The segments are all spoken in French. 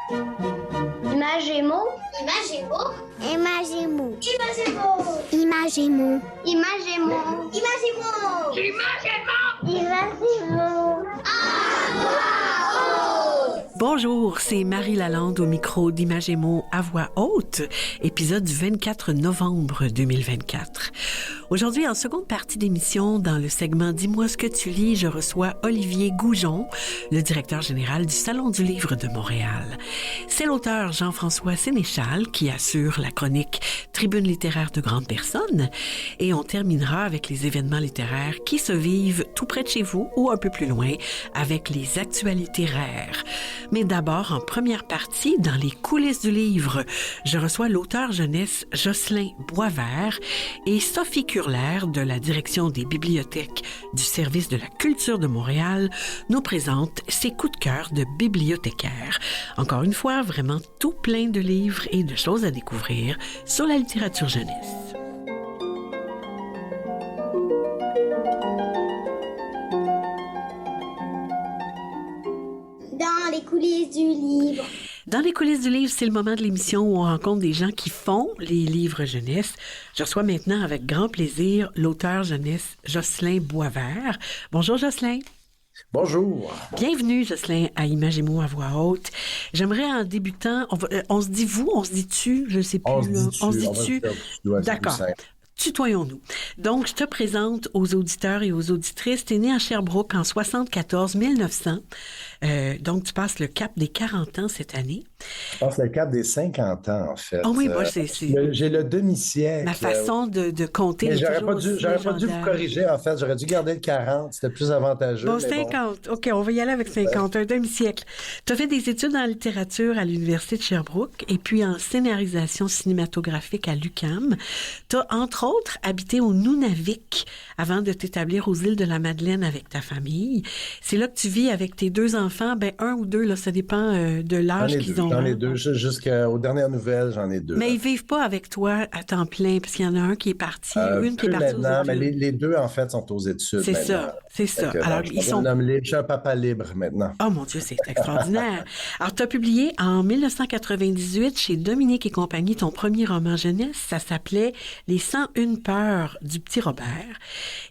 Imagemo. Imagemo. Imagemo. Imagemo. Imagemo. Imagemo. Imagemo. Imagemo. Bonjour, c'est Marie Lalande au micro d'Imagemo à voix haute, épisode du 24 novembre 2024. Aujourd'hui, en seconde partie d'émission, dans le segment Dis-moi ce que tu lis, je reçois Olivier Goujon, le directeur général du Salon du Livre de Montréal. C'est l'auteur Jean-François Sénéchal qui assure la chronique Tribune littéraire de grandes personnes. Et on terminera avec les événements littéraires qui se vivent tout près de chez vous ou un peu plus loin avec les actualités rares. Mais d'abord, en première partie, dans les coulisses du livre, je reçois l'auteur jeunesse Jocelyn Boisvert et Sophie Curler de la direction des bibliothèques du Service de la culture de Montréal nous présente ses coups de cœur de bibliothécaire. Encore une fois, vraiment tout plein de livres et de choses à découvrir sur la littérature jeunesse. Dans les coulisses du livre. Dans les coulisses du livre, c'est le moment de l'émission où on rencontre des gens qui font les livres jeunesse. Je reçois maintenant avec grand plaisir l'auteur jeunesse Jocelyn Boisvert. Bonjour Jocelyn. Bonjour. Bienvenue Jocelyn à Imagemo à voix haute. J'aimerais en débutant, on se dit vous, on se dit tu, je sais plus. On se dit tu. D'accord. Tutoyons-nous. Donc, je te présente aux auditeurs et aux auditrices. Tu es né à Sherbrooke en 1974. Donc, tu passes le cap des 40 ans cette année. Je passe le cap des 50 ans, en fait. Oh oui, moi, c'est j'ai le demi-siècle. Ma façon de compter. Mais j'aurais pas dû vous corriger, en fait. J'aurais dû garder le 40. C'était plus avantageux. Bon, 50. Bon. OK, on va y aller avec 50. Un demi-siècle. Tu as fait des études en littérature à l'Université de Sherbrooke et puis en scénarisation cinématographique à l'UQAM. Tu as, entre autres, habité au Nunavik avant de t'établir aux îles de la Madeleine avec ta famille. C'est là que tu vis avec tes deux enfants. Ben, un ou deux, là, ça dépend de l'âge qu'ils ont. J'en ai deux. Jusqu'aux dernières nouvelles, j'en ai deux. Mais ils vivent pas avec toi à temps plein, parce qu'il y en a un qui est parti, une qui est partie aux études. Mais les deux, en fait, sont aux études. C'est ça. Alors, ils sont... Je suis un papa libre maintenant. Oh mon Dieu, c'est extraordinaire. Alors, tu as publié en 1998 chez Dominique et compagnie ton premier roman jeunesse. Ça s'appelait Les 101 peurs du petit Robert.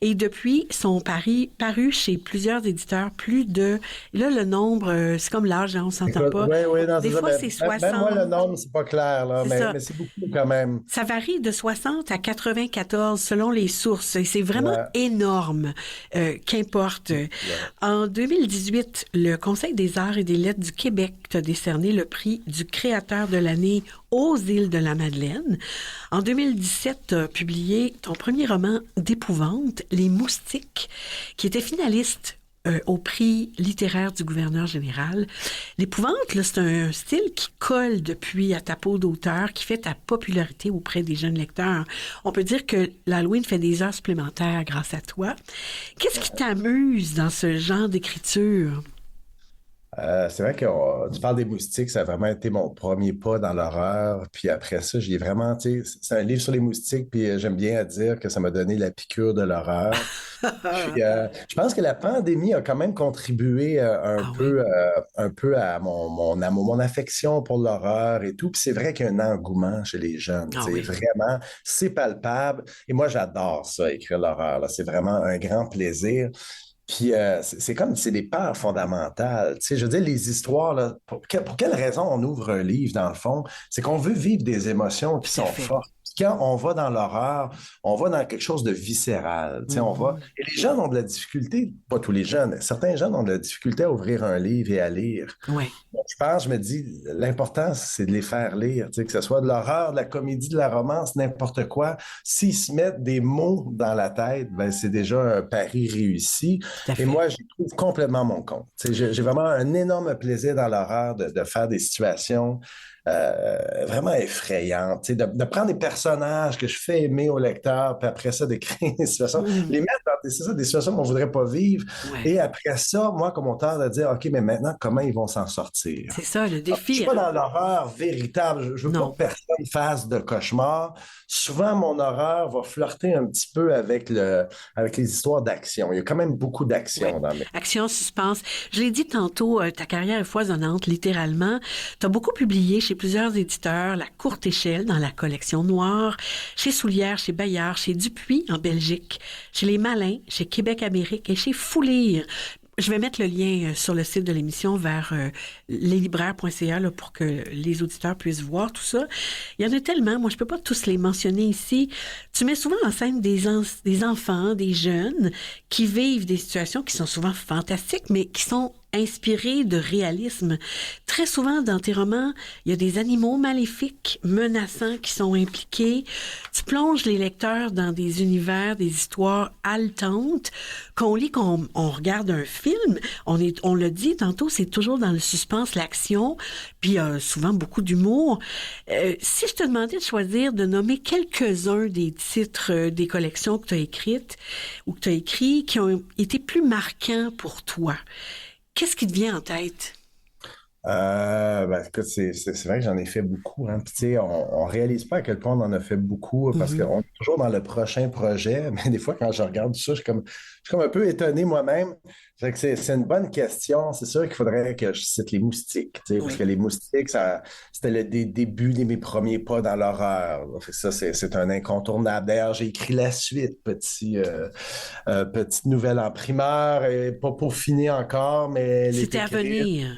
Et depuis, sont paru chez plusieurs éditeurs, plus de... Là, le nombre, c'est comme l'âge, hein, on s'entend pas. Oui, non, des fois, c'est 60. Même moi, le nombre, c'est pas clair, là, mais c'est beaucoup quand même. Ça varie de 60 à 94 selon les sources. Et c'est vraiment énorme, qu'importe. Ouais. En 2018, le Conseil des arts et des lettres du Québec t'a décerné le prix du créateur de l'année aux îles de la Madeleine. En 2017, tu as publié ton premier roman d'épouvante, Les Moustiques, qui était finaliste au prix littéraire du gouverneur général. L'épouvante, là, c'est un style qui colle depuis à ta peau d'auteur, qui fait ta popularité auprès des jeunes lecteurs. On peut dire que l'Halloween fait des heures supplémentaires grâce à toi. Qu'est-ce qui t'amuse dans ce genre d'écriture? C'est vrai que tu parles des moustiques, ça a vraiment été mon premier pas dans l'horreur. Puis après ça, j'ai vraiment, tu sais, c'est un livre sur les moustiques, puis j'aime bien à dire que ça m'a donné la piqûre de l'horreur. Puis, je pense que la pandémie a quand même contribué un peu à mon amour, mon affection pour l'horreur et tout. Puis c'est vrai qu'il y a un engouement chez les jeunes. Vraiment, c'est palpable. Et moi, j'adore ça, écrire l'horreur, là. C'est vraiment un grand plaisir. Puis c'est des peurs fondamentales. Tu sais, je veux dire, les histoires, là, pour quelle raison on ouvre un livre, dans le fond? C'est qu'on veut vivre des émotions qui sont fortes. Quand on va dans l'horreur, on va dans quelque chose de viscéral. Tu sais, on va... Et les jeunes ont de la difficulté, pas tous les jeunes, certains jeunes ont de la difficulté à ouvrir un livre et à lire. Ouais. Donc, je me dis, l'important, c'est de les faire lire. Tu sais, que ce soit de l'horreur, de la comédie, de la romance, n'importe quoi. S'ils se mettent des mots dans la tête, ben c'est déjà un pari réussi. Et moi, j'y trouve complètement mon compte. Tu sais, j'ai vraiment un énorme plaisir dans l'horreur de faire des situations vraiment effrayantes. Tu sais, de prendre des personnages que je fais aimer au lecteur, puis après ça, d'écrire des situations, les mettre dans des situations qu'on ne voudrait pas vivre. Ouais. Et après ça, moi, comme auteur, de dire, OK, mais maintenant, comment ils vont s'en sortir? C'est ça, le Je ne défi. suis pas dans l'horreur véritable. Je veux pas que personne fasse de cauchemar. Souvent, mon horreur va flirter un petit peu avec les histoires d'action. Il y a quand même beaucoup d'action dans mes... Action, suspense. Je l'ai dit tantôt, ta carrière est foisonnante, littéralement. Tu as beaucoup publié chez plusieurs éditeurs, La Courte Échelle dans la collection Noire, chez Soulière, chez Bayard, chez Dupuis en Belgique, chez Les Malins, chez Québec Amérique et chez Foulire. Je vais mettre le lien sur le site de l'émission vers leslibraires.ca là, pour que les auditeurs puissent voir tout ça. Il y en a tellement, moi je peux pas tous les mentionner ici. Tu mets souvent en scène des enfants, des jeunes qui vivent des situations qui sont souvent fantastiques, mais qui sont inspirés de réalisme. Très souvent, dans tes romans, il y a des animaux maléfiques, menaçants qui sont impliqués. Tu plonges les lecteurs dans des univers, des histoires haletantes, qu'on lit, qu'on regarde un film. On l'a dit tantôt, c'est toujours dans le suspense, l'action, puis souvent beaucoup d'humour. Si je te demandais de choisir, de nommer quelques-uns des titres des collections que tu as écrites ou que tu as écrits qui ont été plus marquants pour toi, qu'est-ce qui te vient en tête? Écoute, c'est vrai que j'en ai fait beaucoup. Hein. Puis, tu sais, on réalise pas à quel point on en a fait beaucoup parce qu'on est toujours dans le prochain projet. Mais des fois, quand je regarde tout ça, je suis comme un peu étonné moi-même. Fait que c'est une bonne question. C'est sûr qu'il faudrait que je cite les moustiques, tu sais, parce que les moustiques, c'était le début de mes premiers pas dans l'horreur. Fait que ça, c'est un incontournable. D'ailleurs, j'ai écrit la suite, petite nouvelle en primeur, et pas peaufinée encore, mais c'était à venir.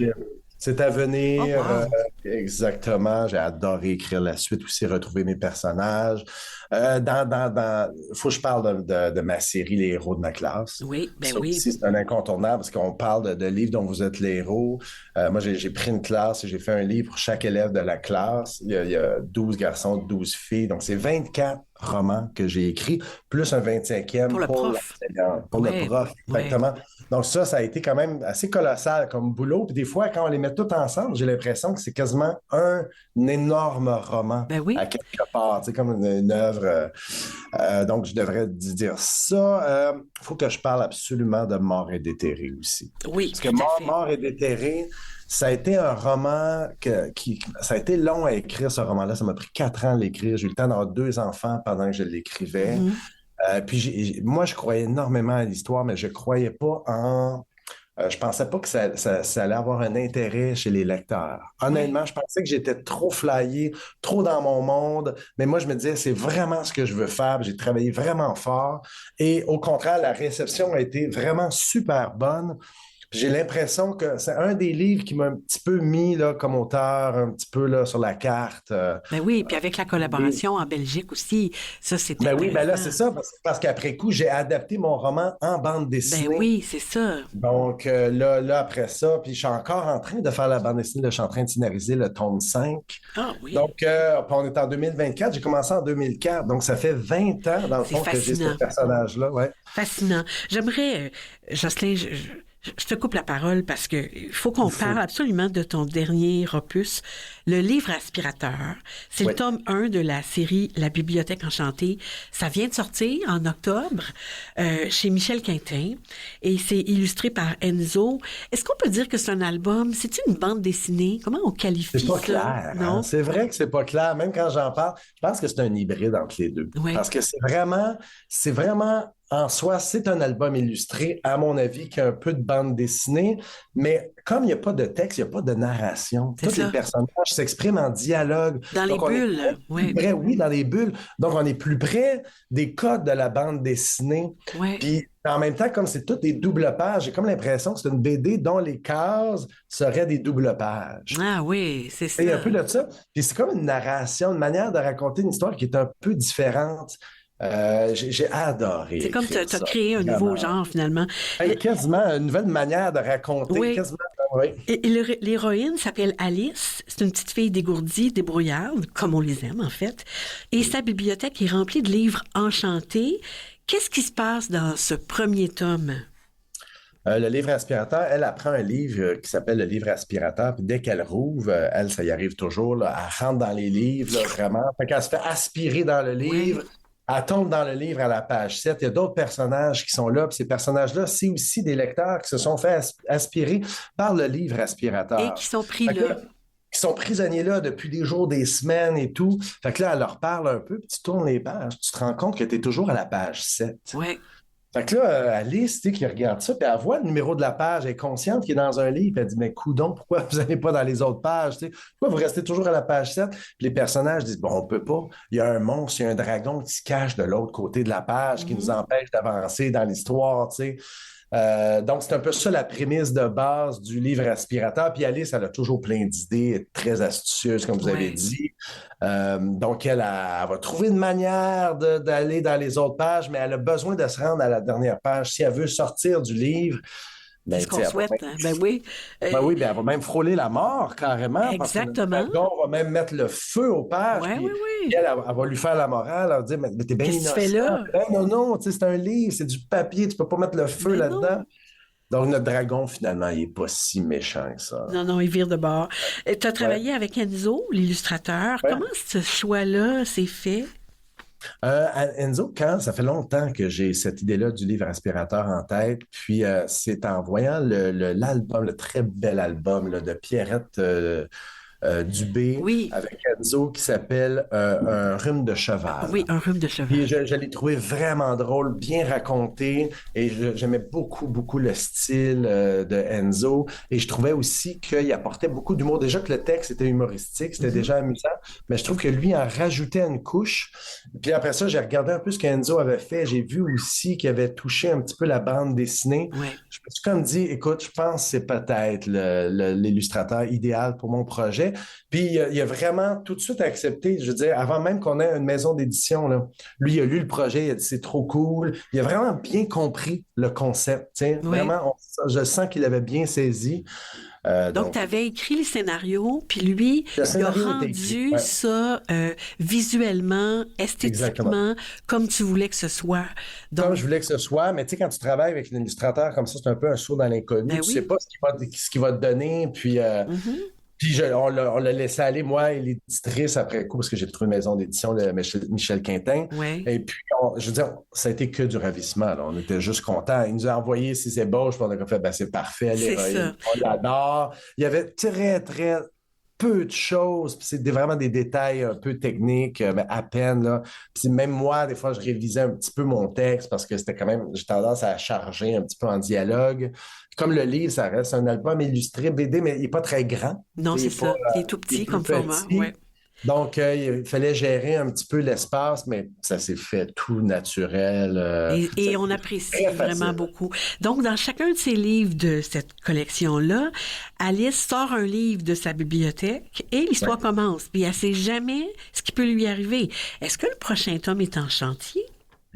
C'est à venir, Oh, wow. exactement. J'ai adoré écrire la suite aussi, retrouver mes personnages. Faut que je parle de ma série Les héros de ma classe. Oui, ben Ça oui. aussi, c'est un incontournable parce qu'on parle de livres dont vous êtes les héros. Moi, j'ai pris une classe et j'ai fait un livre pour chaque élève de la classe. Il y a 12 garçons, 12 filles. Donc, c'est 24 romans que j'ai écrits, plus un 25e Pour le prof. Pour le prof, exactement. Ouais. Donc ça a été quand même assez colossal comme boulot. Puis des fois, quand on les met tous ensemble, j'ai l'impression que c'est quasiment un énorme roman Ben oui. à quelque part. C'est comme une œuvre. Donc, je devrais dire ça. Il faut que je parle absolument de Mort et déterré aussi. Oui, Parce que tout à fait. Mort et déterré, ça a été un roman ça a été long à écrire, ce roman-là. Ça m'a pris 4 ans à l'écrire. J'ai eu le temps d'avoir 2 enfants pendant que je l'écrivais. Puis moi, je croyais énormément à l'histoire, mais je croyais pas je pensais pas que ça allait avoir un intérêt chez les lecteurs. Honnêtement, je pensais que j'étais trop flyé, trop dans mon monde, mais moi, je me disais, c'est vraiment ce que je veux faire. J'ai travaillé vraiment fort. Et au contraire, la réception a été vraiment super bonne. J'ai l'impression que c'est un des livres qui m'a un petit peu mis là, comme auteur, un petit peu là, sur la carte. Ben oui, puis avec la collaboration en Belgique aussi, ça c'est Ben oui, ben là, intéressant. c'est ça, parce qu'après coup, j'ai adapté mon roman en bande dessinée. Ben oui, c'est ça. Donc là, après ça, puis je suis encore en train de faire la bande dessinée, là, je suis en train de scénariser le tome 5. Ah oui. Donc, puis on est en 2024, j'ai commencé en 2004, donc ça fait 20 ans, dans le C'est fond, que j'ai fascinant. ce personnage-là, ouais. Fascinant. J'aimerais, Jocelyn, je te coupe la parole parce que il faut qu'on parle absolument de ton dernier opus, le livre aspirateur. C'est le tome 1 de la série La Bibliothèque enchantée. Ça vient de sortir en octobre chez Michel Quintin et c'est illustré par Enzo. Est-ce qu'on peut dire que c'est un album? C'est une bande dessinée? Comment on qualifie C'est pas ça? clair. Non? Hein? C'est vrai que c'est pas clair. Même quand j'en parle, je pense que c'est un hybride entre les deux. Oui. Parce que c'est vraiment, en soi, c'est un album illustré, à mon avis, qui a un peu de bande dessinée. Mais comme il n'y a pas de texte, il n'y a pas de narration. C'est Tous ça. les personnages s'expriment en dialogue. Dans les Donc, on est bulles, oui. plus près, oui, dans les bulles. Donc, on est plus près des codes de la bande dessinée. Oui. Puis, en même temps, comme c'est toutes des doubles pages, j'ai comme l'impression que c'est une BD dont les cases seraient des doubles pages. Ah oui, c'est ça. Il y a un peu de ça. Puis c'est comme une narration, une manière de raconter une histoire qui est un peu différente. J'ai adoré. C'est comme tu écrire as ça, créé un vraiment. nouveau genre, finalement. Quasiment une nouvelle manière de raconter. Oui. Quasiment, oui. Et l'héroïne s'appelle Alice. C'est une petite fille dégourdie, débrouillarde, comme on les aime, en fait. Et sa bibliothèque est remplie de livres enchantés. Qu'est-ce qui se passe dans ce premier tome? Le livre aspirateur, elle apprend un livre qui s'appelle le livre aspirateur, puis dès qu'elle rouvre, elle, ça y arrive toujours, là, elle rentre dans les livres, là, vraiment. Fait qu'elle se fait aspirer dans le livre. Oui. Elle tombe dans le livre à la page 7. Il y a d'autres personnages qui sont là, puis ces personnages-là, c'est aussi des lecteurs qui se sont fait aspirer par le livre Et aspirateur. qui sont pris Fait que là. là, qui sont prisonniers là depuis des jours, des semaines et tout. Fait que là, elle leur parle un peu, puis tu tournes les pages, tu te rends compte que tu es toujours à la page 7. Ouais. Fait que là, Alice, tu sais, qui regarde ça, puis elle voit le numéro de la page, elle est consciente qu'il est dans un livre, puis elle dit, mais coudonc, pourquoi vous n'allez pas dans les autres pages, tu sais? Pourquoi vous restez toujours à la page 7? Puis les personnages disent, bon, on peut pas, il y a un monstre, il y a un dragon qui se cache de l'autre côté de la page, qui nous empêche d'avancer dans l'histoire, tu sais. Donc, c'est un peu ça la prémisse de base du livre aspirateur. Puis Alice, elle a toujours plein d'idées, elle est très astucieuse, comme vous avez dit. Donc, elle va trouver une manière d'aller dans les autres pages, mais elle a besoin de se rendre à la dernière page. Si elle veut sortir du livre, C'est ben, ce tu qu'on sais, elle va souhaite. même- Ben oui. ben oui, ben elle va même frôler la mort carrément. Exactement. Parce que le dragon va même mettre le feu aux pages. Ouais, puis oui, oui. elle va lui faire la morale, elle va dire, mais t'es bien Qu'est-ce que innocent. tu fais là? Ben non, non, tu sais, c'est un livre, c'est du papier, tu peux pas mettre le feu Mais là-dedans. non. Donc, notre dragon, finalement, il est pas si méchant que ça. Non, non, il vire de bord. Tu as travaillé avec Enzo, l'illustrateur. Ouais. Comment ce choix-là s'est fait? Enzo, ça fait longtemps que j'ai cette idée-là du livre aspirateur en tête, puis c'est en voyant l'album, le très bel album là, de Pierrette Dubé Oui. avec Enzo qui s'appelle Un rhume de cheval. Oui, un rhume de cheval. Puis je l'ai trouvé vraiment drôle, bien raconté, et j'aimais beaucoup, beaucoup le style de Enzo. Et je trouvais aussi qu'il apportait beaucoup d'humour. Déjà que le texte était humoristique, c'était déjà amusant, mais je trouve que lui en rajoutait une couche. Puis après ça, j'ai regardé un peu ce qu'Enzo avait fait. J'ai vu aussi qu'il avait touché un petit peu la bande dessinée. Ouais. Je me suis comme dit, écoute, je pense que c'est peut-être l'illustrateur idéal pour mon projet. Puis il a vraiment tout de suite accepté, je veux dire, avant même qu'on ait une maison d'édition, là, lui, il a lu le projet, il a dit c'est trop cool. Il a vraiment bien compris le concept. Tu sais. Oui. Vraiment, je sens qu'il avait bien saisi. Donc, tu avais écrit le scénario, puis lui, Le il a scénario était rendu écrit, ouais. ça visuellement, esthétiquement, comme tu voulais que ce soit. Comme Donc, je voulais que ce soit, mais tu sais, quand tu travailles avec un illustrateur comme ça, c'est un peu un saut dans l'inconnu. Ben Tu oui. sais pas ce qu'il va te donner. Puis on l'a laissé aller, moi et l'éditrice, après coup, parce que j'ai trouvé une maison d'édition de Michel Quintin. ouais. Et puis, je veux dire, ça a été que du ravissement. Là. On était juste contents. Il nous a envoyé ses ébauches, puis on a fait, ben, c'est parfait, C'est l'héroïne. ça. On l'adore. Il y avait très, très peu de choses, puis c'est vraiment des détails un peu techniques, mais à peine, là. Puis même moi, des fois, je révisais un petit peu mon texte parce que c'était quand même, j'ai tendance à charger un petit peu en dialogue. Comme le livre, ça reste un album illustré BD, mais il n'est pas très grand. Non, c'est ça. Il est tout il est petit plus comme format. petit. Ouais. Donc, il fallait gérer un petit peu l'espace, mais ça s'est fait tout naturel. Et ça- on apprécie très facile. vraiment beaucoup. Donc, dans chacun de ces livres de cette collection-là, Alice sort un livre de sa bibliothèque et l'histoire commence. Puis elle sait jamais ce qui peut lui arriver. Est-ce que le prochain tome est en chantier?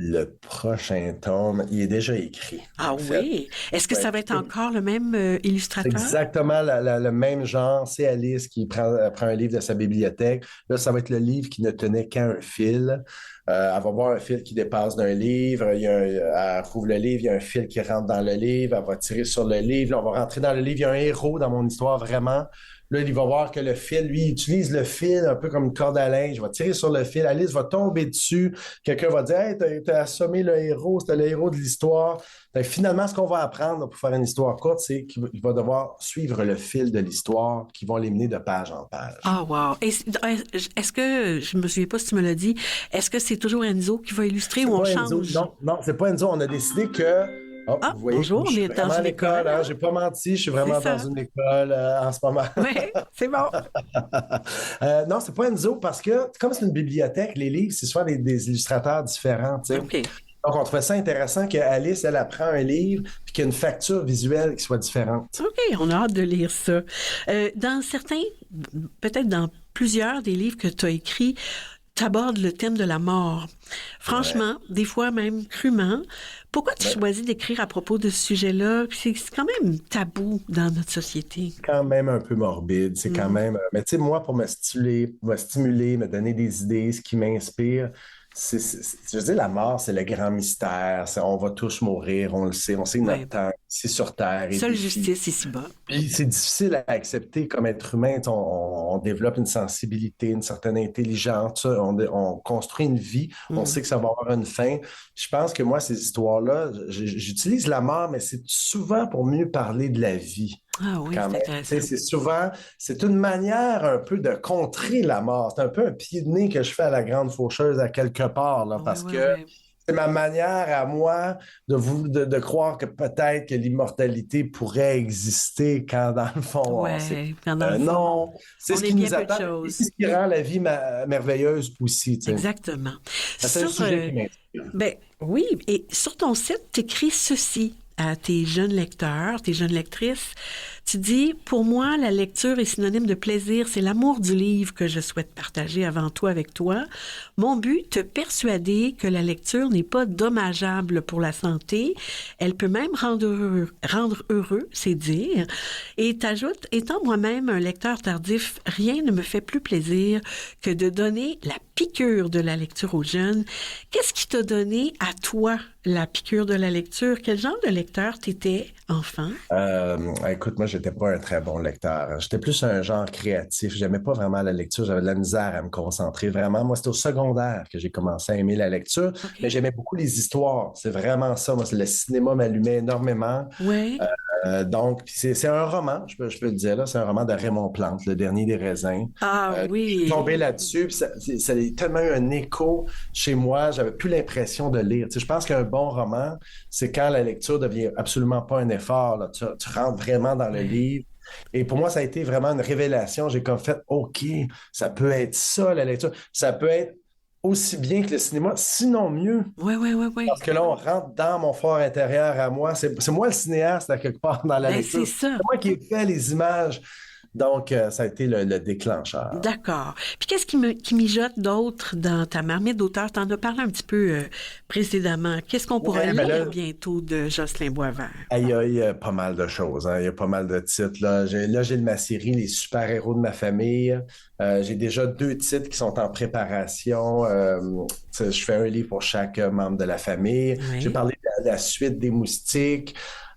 Le prochain tome, il est déjà écrit. Ah en fait. oui? Est-ce que Ouais. ça va être encore le même illustrateur? Exactement le même genre. C'est Alice qui prend un livre de sa bibliothèque. Là, ça va être le livre qui ne tenait qu'à un fil. Elle va voir un fil qui dépasse d'un livre. Elle rouvre le livre, il y a un fil qui rentre dans le livre. Elle va tirer sur le livre. Là, on va rentrer dans le livre. Il y a un héros dans mon histoire, vraiment. Là, il va voir que le fil, lui, il utilise le fil un peu comme une corde à linge. Il va tirer sur le fil. Alice va tomber dessus. Quelqu'un va dire « Hey, t'as assommé le héros. C'était le héros de l'histoire. » Finalement, ce qu'on va apprendre pour faire une histoire courte, c'est qu'il va devoir suivre le fil de l'histoire qui vont les mener de page en page. Ah, wow. Est-ce que, je me souviens pas si tu me l'as dit, est-ce que c'est toujours Enzo qui va illustrer ou on C'est pas change? Enzo. Non, c'est pas Enzo. On a décidé que... Oh, Ah, vous voyez, bonjour, je suis on est dans vraiment à une l'école. école. Hein, j'ai pas menti, je suis vraiment C'est ça. dans une école en ce moment. Oui, c'est bon. Non, c'est pas Enzo parce que, comme c'est une bibliothèque, les livres, c'est souvent des illustrateurs différents. Tu sais. OK. Donc, on trouvait ça intéressant qu'Alice, elle apprend un livre puis qu'il y a une facture visuelle qui soit différente. OK, on a hâte de lire ça. Dans certains, peut-être dans plusieurs des livres que tu as écrits, tu abordes le thème de la mort. Franchement, des fois même crûment. Pourquoi tu choisis d'écrire à propos de ce sujet-là? C'est quand même tabou dans notre société. Quand même un peu morbide, c'est quand même... Mais tu sais, moi, pour me stimuler, me donner des idées, ce qui m'inspire, je veux dire, la mort, c'est le grand mystère. On va tous mourir, on le sait. On sait que notre Ouais. temps est ici sur Terre. Et Seule des filles. justice ici-bas. Puis c'est difficile à accepter comme être humain. On développe une sensibilité, une certaine intelligence. On construit une vie. On sait que ça va avoir une fin. Je pense que moi, ces histoires-là, j'utilise la mort, mais c'est souvent pour mieux parler de la vie. Ah oui, Quand c'est même. intéressant. C'est une manière un peu de contrer la mort. C'est un peu un pied de nez que je fais à la grande faucheuse à quelque part, là, parce que c'est ma manière à moi de croire que peut-être que l'immortalité pourrait exister quand dans le fond, non, c'est ce qui nous attend. C'est ce qui rend la vie merveilleuse aussi. Tu sais. Exactement. C'est un sujet qui m'inspire. Ben, oui, et sur ton site, tu écris ceci à tes jeunes lecteurs, tes jeunes lectrices. Tu dis, pour moi, la lecture est synonyme de plaisir. C'est l'amour du livre que je souhaite partager avant tout avec toi. Mon but, te persuader que la lecture n'est pas dommageable pour la santé. Elle peut même rendre heureux, c'est dire. Et t'ajoutes, étant moi-même un lecteur tardif, rien ne me fait plus plaisir que de donner la piqûre de la lecture aux jeunes. Qu'est-ce qui t'a donné à toi la piqûre de la lecture? Quel genre de lecteur t'étais enfant? Écoute, moi, j'étais pas un très bon lecteur. J'étais plus un genre créatif. J'aimais pas vraiment la lecture. J'avais de la misère à me concentrer. Vraiment, moi, c'était au secondaire que j'ai commencé à aimer la lecture. Okay. Mais j'aimais beaucoup les histoires. C'est vraiment ça. Moi, le cinéma m'allumait énormément. Oui. Donc, c'est un roman, je peux le dire, là. C'est un roman de Raymond Plante, Le Dernier des raisins. Ah oui. Je suis tombé là-dessus. Puis ça a tellement eu un écho chez moi. J'avais plus l'impression de lire. Tu sais, je pense qu'un bon roman, c'est quand la lecture devient absolument pas un effort. Là. Tu rentres vraiment dans le livre. Et pour moi, ça a été vraiment une révélation. J'ai comme fait, OK, ça peut être ça, la lecture. Ça peut être aussi bien que le cinéma, sinon mieux. Oui. Parce que là, on rentre dans mon fort intérieur à moi. C'est moi le cinéaste, à quelque part, dans la lecture. C'est ça. C'est moi qui ai fait les images. Donc, ça a été le déclencheur. D'accord. Puis qu'est-ce qui mijote d'autre dans ta marmite d'auteur? Tu en as parlé un petit peu précédemment. Qu'est-ce qu'on pourrait lire bientôt de Jocelyn Boisvert? Il y a pas mal de choses. Hein. Il y a pas mal de titres. Là, j'ai ma série Les super-héros de ma famille. J'ai déjà 2 titres qui sont en préparation. Je fais un livre pour chaque membre de la famille. Oui. J'ai parlé de la suite des Moustiques.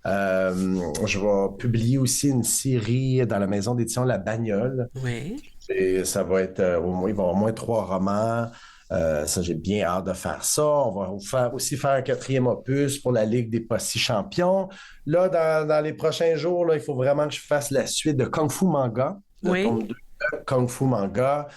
Je vais publier aussi une série dans la maison d'édition La Bagnole. Oui. Et ça va être il va y avoir au moins 3 romans. Ça, j'ai bien hâte de faire ça. On va aussi faire un 4e opus pour la Ligue des Pas-Si Champions. Là, dans les prochains jours, là, il faut vraiment que je fasse la suite de Kung Fu Manga. Tome 2 de Kung Fu Manga.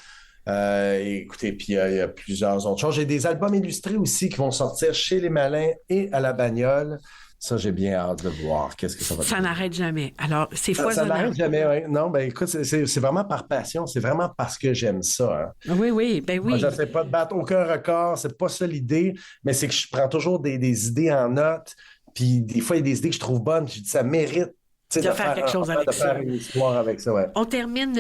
Écoutez, puis il y a plusieurs autres choses. J'ai des albums illustrés aussi qui vont sortir chez Les Malins et à La Bagnole. Ça, j'ai bien hâte de voir qu'est-ce que ça va donner. Ça n'arrête jamais. Alors, c'est foisonnant. Ça n'arrête jamais, oui. Non, ben écoute, c'est vraiment par passion. C'est vraiment parce que j'aime ça. Hein. Oui, ben oui. Moi, je ne sais pas de battre aucun record. C'est pas ça l'idée, mais c'est que je prends toujours des idées en note. Puis des fois, il y a des idées que je trouve bonnes. Puis je dis, ça mérite de faire quelque chose avec ça. De faire une histoire avec ça, ouais. On termine,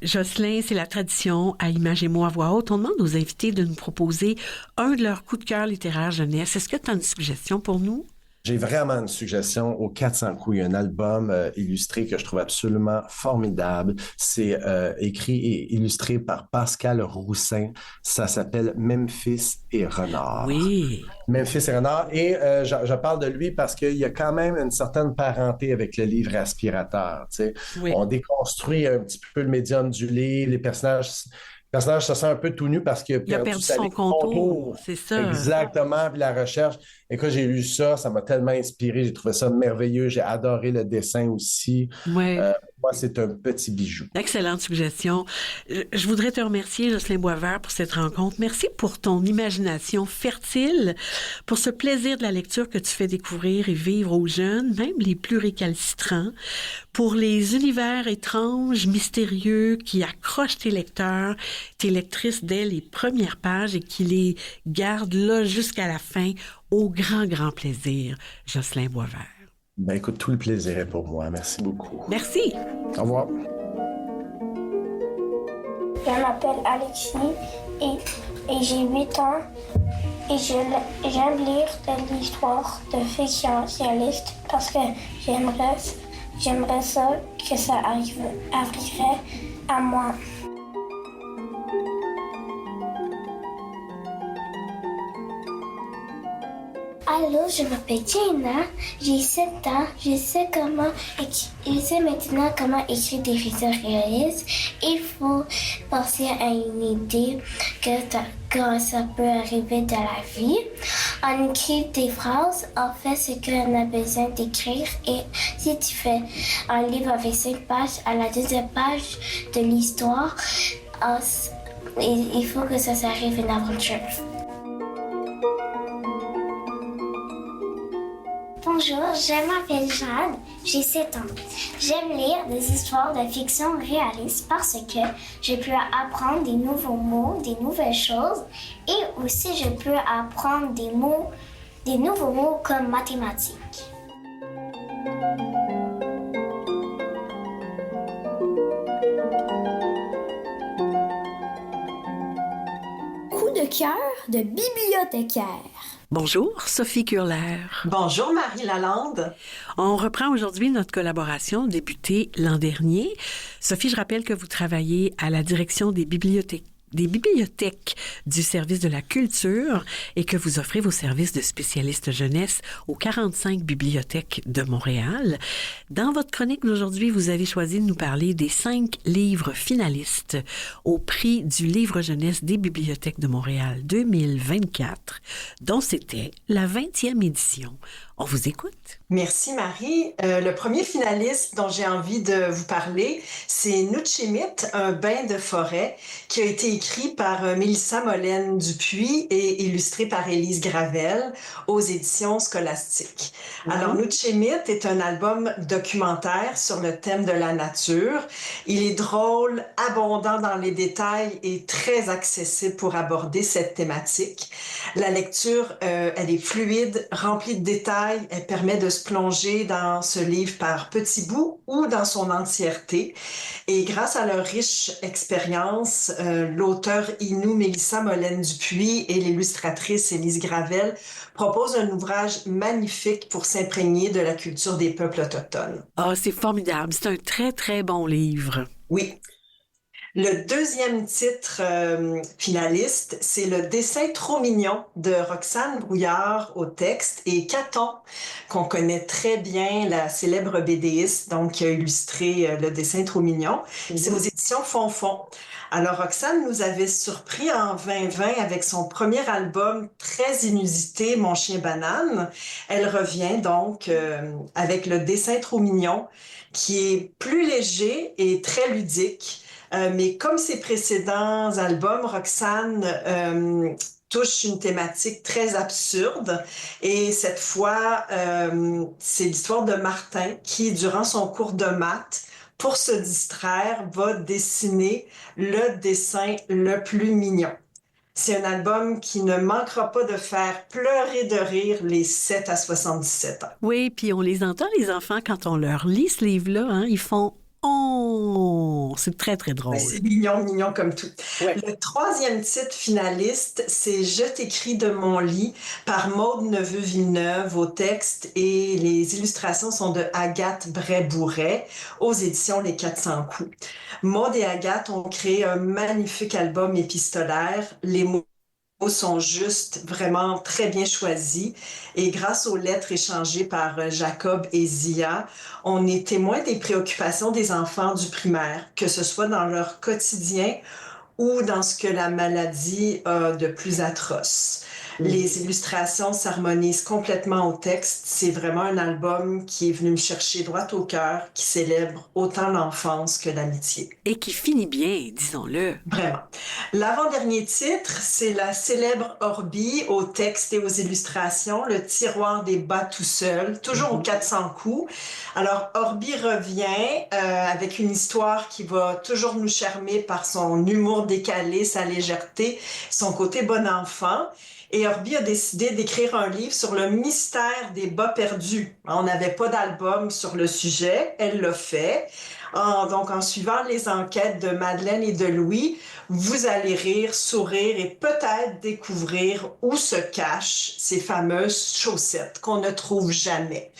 Jocelyn, c'est la tradition à Imagez-moi à voix haute. On demande aux invités de nous proposer un de leurs coups de cœur littéraires jeunesse. Est-ce que tu as une suggestion pour nous? J'ai vraiment une suggestion. Aux 400 coups, il y a un album illustré que je trouve absolument formidable. C'est écrit et illustré par Pascal Roussin. Ça s'appelle Memphis et Renard. Oui. Memphis et Renard. Et je parle de lui parce qu'il y a quand même une certaine parenté avec le livre Aspirateur. Tu sais. Oui. On déconstruit un petit peu le médium du livre, les personnages... Le personnage se sent un peu tout nu parce qu'il a perdu son contour. C'est ça. Exactement. Puis la recherche. Et quand j'ai lu ça, ça m'a tellement inspiré. J'ai trouvé ça merveilleux. J'ai adoré le dessin aussi. Oui. Moi, c'est un petit bijou. Excellente suggestion. Je voudrais te remercier, Jocelyn Boisvert, pour cette rencontre. Merci pour ton imagination fertile, pour ce plaisir de la lecture que tu fais découvrir et vivre aux jeunes, même les plus récalcitrants, pour les univers étranges, mystérieux qui accrochent tes lecteurs, tes lectrices dès les premières pages et qui les gardent là jusqu'à la fin, au grand, grand plaisir. Jocelyn Boisvert. Ben écoute, tout le plaisir est pour moi. Merci beaucoup. Merci. Au revoir. Je m'appelle Alexis et j'ai 8 ans et j'aime lire de l'histoire de fiction réaliste parce que j'aimerais ça que ça arriverait à moi. Allô, je m'appelle Jaina, j'ai 7 ans, je sais maintenant comment écrire des histoires réalistes. Il faut penser à une idée quand ça peut arriver dans la vie. On écrit des phrases, on fait ce qu'on a besoin d'écrire et si tu fais un livre avec 5 pages, à la deuxième page de l'histoire, il faut que ça arrive une aventure. Bonjour, je m'appelle Jade, j'ai 7 ans. J'aime lire des histoires de fiction réalistes parce que je peux apprendre des nouveaux mots, des nouvelles choses et aussi je peux apprendre des nouveaux mots comme mathématiques. Coup de cœur de bibliothécaire. Bonjour, Sophie Curler. Bonjour, Marie Lalande. On reprend aujourd'hui notre collaboration débutée l'an dernier. Sophie, je rappelle que vous travaillez à la direction des bibliothèques du service de la culture et que vous offrez vos services de spécialiste jeunesse aux 45 bibliothèques de Montréal. Dans votre chronique d'aujourd'hui, vous avez choisi de nous parler des 5 livres finalistes au prix du livre jeunesse des bibliothèques de Montréal 2024, dont c'était la 20e édition. On vous écoute. Merci, Marie. Le premier finaliste dont j'ai envie de vous parler, c'est Nuchimit, un bain de forêt, qui a été écrit par Mélissa Molène-Dupuis et illustré par Élise Gravel aux éditions Scolastiques. Alors, Nuchimit est un album documentaire sur le thème de la nature. Il est drôle, abondant dans les détails et très accessible pour aborder cette thématique. La lecture, elle est fluide, remplie de détails. Elle permet de se plonger dans ce livre par petits bouts ou dans son entièreté. Et grâce à leur riche expérience, l'auteur Inou Mélissa Molène-Dupuis et l'illustratrice Élise Gravel proposent un ouvrage magnifique pour s'imprégner de la culture des peuples autochtones. Ah, c'est formidable. C'est un très, très bon livre. Oui. Le deuxième titre finaliste, c'est Le dessin trop mignon de Roxane Brouillard au texte et Caton, qu'on connaît très bien, la célèbre BDiste, donc qui a illustré Le dessin trop mignon. C'est aux éditions Fonfon. Alors Roxane nous avait surpris en 2020 avec son premier album très inusité, Mon chien banane. Elle revient donc avec Le dessin trop mignon, qui est plus léger et très ludique. Mais comme ses précédents albums, Roxane touche une thématique très absurde. Et cette fois, c'est l'histoire de Martin qui, durant son cours de maths, pour se distraire, va dessiner le dessin le plus mignon. C'est un album qui ne manquera pas de faire pleurer de rire les 7 à 77 ans. Oui, puis on les entend, les enfants, quand on leur lit ce livre-là, hein, ils font « Oh! » C'est très, très drôle. C'est mignon, mignon comme tout. Ouais. Le troisième titre finaliste, c'est Je t'écris de mon lit par Maude Neveu-Villeneuve au texte et les illustrations sont de Agathe Bray-Bourret aux éditions Les 400 coups. Maude et Agathe ont créé un magnifique album épistolaire. Les mots sont juste vraiment très bien choisis et grâce aux lettres échangées par Jacob et Zia, on est témoin des préoccupations des enfants du primaire, que ce soit dans leur quotidien ou dans ce que la maladie a de plus atroce. Les illustrations s'harmonisent complètement au texte. C'est vraiment un album qui est venu me chercher droit au cœur, qui célèbre autant l'enfance que l'amitié. Et qui finit bien, disons-le. Vraiment. L'avant-dernier titre, c'est la célèbre Orbi au texte et aux illustrations, Le tiroir des bas tout seul, toujours aux 400 coups. Alors, Orbi revient avec une histoire qui va toujours nous charmer par son humour décalé, sa légèreté, son côté bon enfant. Et Orbi a décidé d'écrire un livre sur le mystère des bas perdus. On n'avait pas d'album sur le sujet, elle l'a fait. Donc, en suivant les enquêtes de Madeleine et de Louis, vous allez rire, sourire et peut-être découvrir où se cachent ces fameuses chaussettes qu'on ne trouve jamais.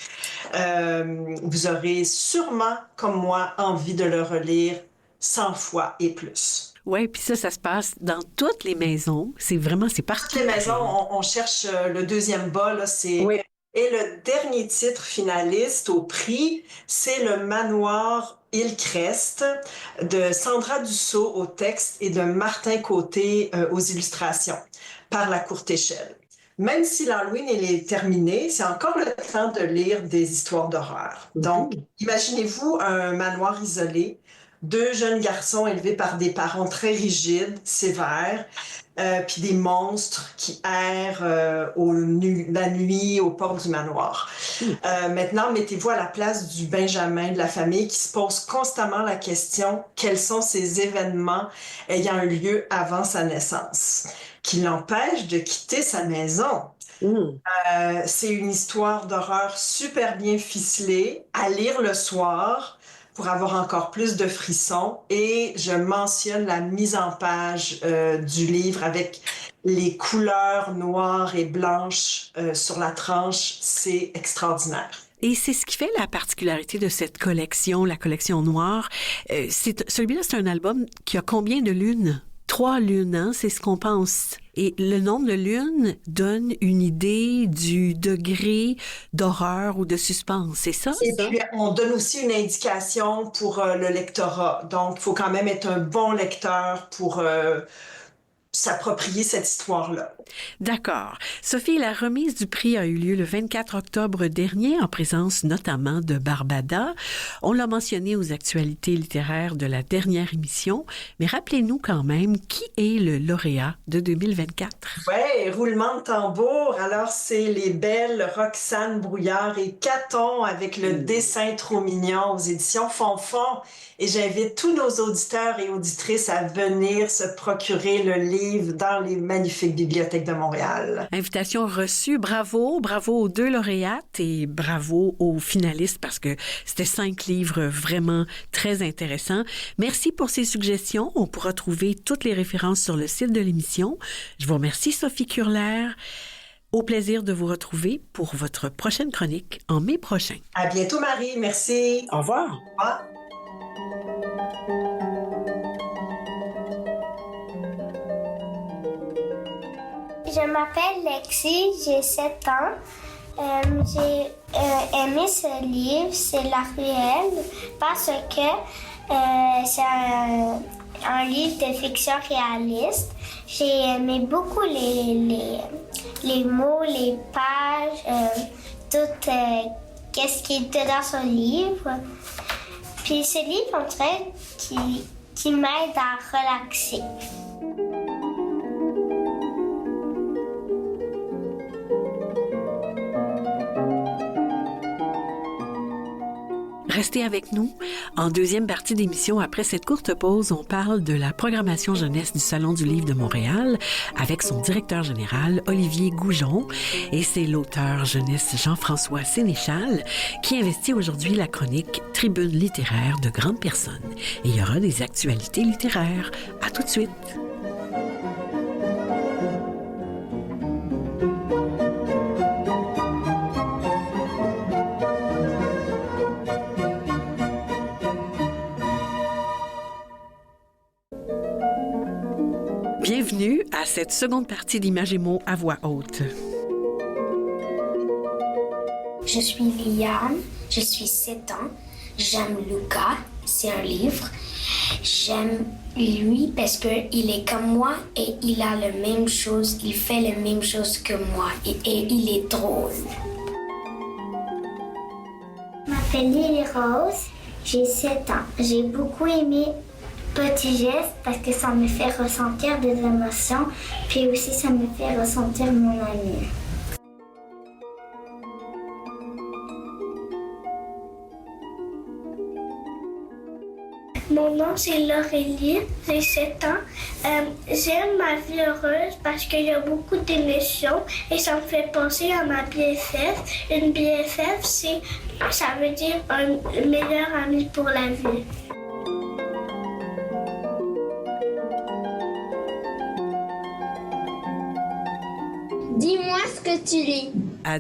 Vous aurez sûrement, comme moi, envie de le relire 100 fois et plus. Oui, puis ça se passe dans toutes les maisons. C'est partout. Toutes les maisons, on cherche le deuxième bas, là, c'est... Oui. Et le dernier titre finaliste au prix, c'est le Manoir Hillcrest de Sandra Dussault au texte et de Martin Côté aux illustrations par La Courte Échelle. Même si l'Halloween est terminé, c'est encore le temps de lire des histoires d'horreur. Donc, imaginez-vous un manoir isolé, 2 jeunes garçons élevés par des parents très rigides, sévères, puis des monstres qui errent la nuit aux portes du manoir. Maintenant, mettez-vous à la place du Benjamin de la famille qui se pose constamment la question quels sont ces événements ayant eu lieu avant sa naissance, qui l'empêchent de quitter sa maison. C'est une histoire d'horreur super bien ficelée, à lire le soir pour avoir encore plus de frissons. Et je mentionne la mise en page du livre avec les couleurs noires et blanches sur la tranche. C'est extraordinaire. Et c'est ce qui fait la particularité de cette collection, la collection noire. Celui-là, c'est un album qui a combien de lunes? 3 lunes, hein? C'est ce qu'on pense. Et le nombre de lunes donne une idée du degré d'horreur ou de suspense, c'est ça? Et puis, on donne aussi une indication pour le lectorat. Donc, il faut quand même être un bon lecteur pour s'approprier cette histoire-là. D'accord. Sophie, la remise du prix a eu lieu le 24 octobre dernier en présence notamment de Barbada. On l'a mentionné aux actualités littéraires de la dernière émission, mais rappelez-nous quand même qui est le lauréat de 2024. Oui, roulement de tambour. Alors, c'est les belles Roxane Brouillard et Caton avec le dessin trop mignon aux éditions Fonfon. Et j'invite tous nos auditeurs et auditrices à venir se procurer le livre dans les magnifiques bibliothèques de Montréal. Invitation reçue. Bravo aux 2 lauréates et bravo aux finalistes parce que c'était 5 livres vraiment très intéressants. Merci pour ces suggestions. On pourra trouver toutes les références sur le site de l'émission. Je vous remercie, Sophie Curler. Au plaisir de vous retrouver pour votre prochaine chronique en mai prochain. À bientôt, Marie. Merci. Au revoir. Au revoir. Je m'appelle Lexi, j'ai 7 ans. J'ai aimé ce livre, c'est La Ruelle, parce que c'est un livre de fiction réaliste. J'ai aimé beaucoup les mots, les pages, tout qu'est-ce qui était dans ce livre. Puis ce livre, on dirait, qui m'aide à relaxer. Restez avec nous. En deuxième partie d'émission, après cette courte pause, on parle de la programmation jeunesse du Salon du Livre de Montréal avec son directeur général, Olivier Goujon. Et c'est l'auteur jeunesse Jean-François Sénéchal qui investit aujourd'hui la chronique Tribune littéraire de grandes personnes. Et il y aura des actualités littéraires. À tout de suite. Bienvenue à cette seconde partie d'Images et mots à voix haute. Je suis Liane, je suis 7 ans. J'aime Luca, c'est un livre. J'aime lui parce qu'il est comme moi et il a la même chose, il fait la même chose que moi et il est drôle. Je m'appelle Lily Rose, j'ai 7 ans. J'ai beaucoup aimé Petit Geste parce que ça me fait ressentir des émotions, puis aussi ça me fait ressentir mon ami. Mon nom c'est Laurélie, j'ai 7 ans. J'aime ma vie heureuse parce qu'il y a beaucoup d'émotions et ça me fait penser à ma BFF. Une BFF, ça veut dire un meilleur ami pour la vie. Dis-moi ce que tu lis.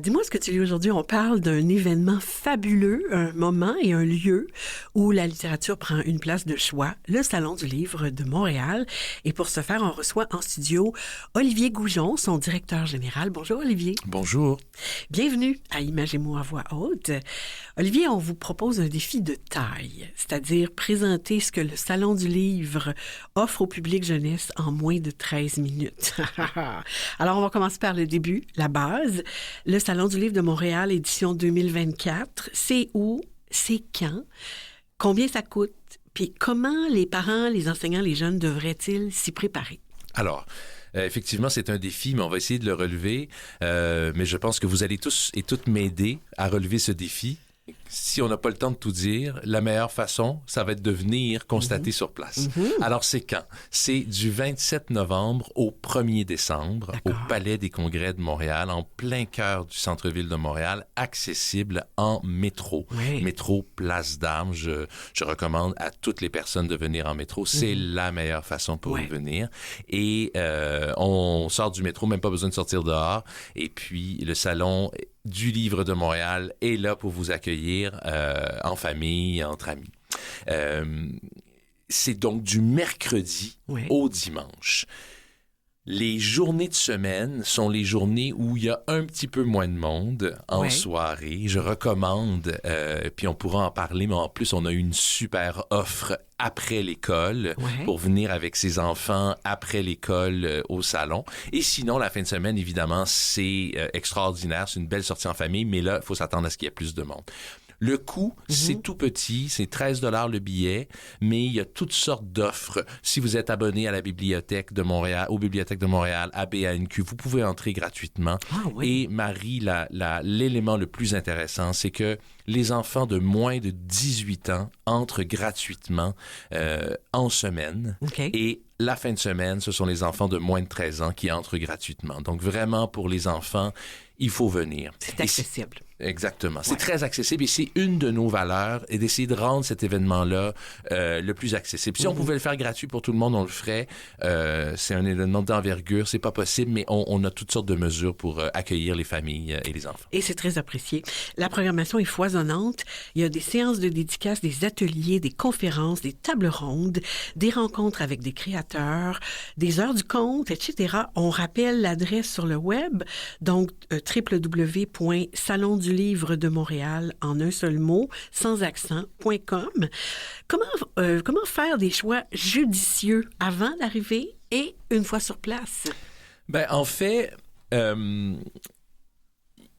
Dis-moi ce que tu lis aujourd'hui. On parle d'un événement fabuleux, un moment et un lieu où la littérature prend une place de choix, le Salon du livre de Montréal. Et pour ce faire, on reçoit en studio Olivier Goujon, son directeur général. Bonjour Olivier. Bonjour. Bienvenue à Images et mots à voix haute. Olivier, on vous propose un défi de taille, c'est-à-dire présenter ce que le Salon du livre offre au public jeunesse en moins de 13 minutes. Alors, on va commencer par le début, la base. Le Salon du livre de Montréal, édition 2024. C'est où? C'est quand? Combien ça coûte? Puis comment les parents, les enseignants, les jeunes devraient-ils s'y préparer? Alors, effectivement, c'est un défi, mais on va essayer de le relever. Mais je pense que vous allez tous et toutes m'aider à relever ce défi. Si on n'a pas le temps de tout dire, la meilleure façon, ça va être de venir constater sur place. Alors, c'est quand? C'est du 27 novembre au 1er décembre au Palais des Congrès de Montréal, en plein cœur du centre-ville de Montréal, accessible en métro. Oui. Métro Place d'Armes. Je recommande à toutes les personnes de venir en métro. C'est la meilleure façon pour y venir. Et on sort du métro, même pas besoin de sortir dehors. Et puis, le salon du livre de Montréal est là pour vous accueillir en famille, entre amis. C'est donc du mercredi au dimanche. Les journées de semaine sont les journées où il y a un petit peu moins de monde en soirée. Je recommande, puis on pourra en parler, mais en plus, on a une super offre après l'école pour venir avec ses enfants après l'école au salon. Et sinon, la fin de semaine, évidemment, c'est extraordinaire. C'est une belle sortie en famille, mais là, il faut s'attendre à ce qu'il y ait plus de monde. Le coût, c'est tout petit, c'est 13 $ le billet, mais il y a toutes sortes d'offres. Si vous êtes abonné à la Bibliothèque de Montréal, aux Bibliothèques de Montréal, à BANQ, vous pouvez entrer gratuitement. Et Marie, l'élément le plus intéressant, c'est que les enfants de moins de 18 ans entrent gratuitement en semaine. Et la fin de semaine, ce sont les enfants de moins de 13 ans qui entrent gratuitement. Donc vraiment, pour les enfants, il faut venir. C'est accessible. Exactement. C'est très accessible et c'est une de nos valeurs et d'essayer de rendre cet événement-là le plus accessible. Si on pouvait le faire gratuit pour tout le monde, on le ferait. C'est un événement d'envergure, c'est pas possible, mais on a toutes sortes de mesures pour accueillir les familles et les enfants. Et c'est très apprécié. La programmation est foisonnante. Il y a des séances de dédicaces, des ateliers, des conférences, des tables rondes, des rencontres avec des créateurs, des heures du conte, etc. On rappelle l'adresse sur le web, donc www.salondulivre de Montréal en un seul mot, sans accent.com. Comment faire des choix judicieux avant d'arriver et une fois sur place? Ben, en fait, ce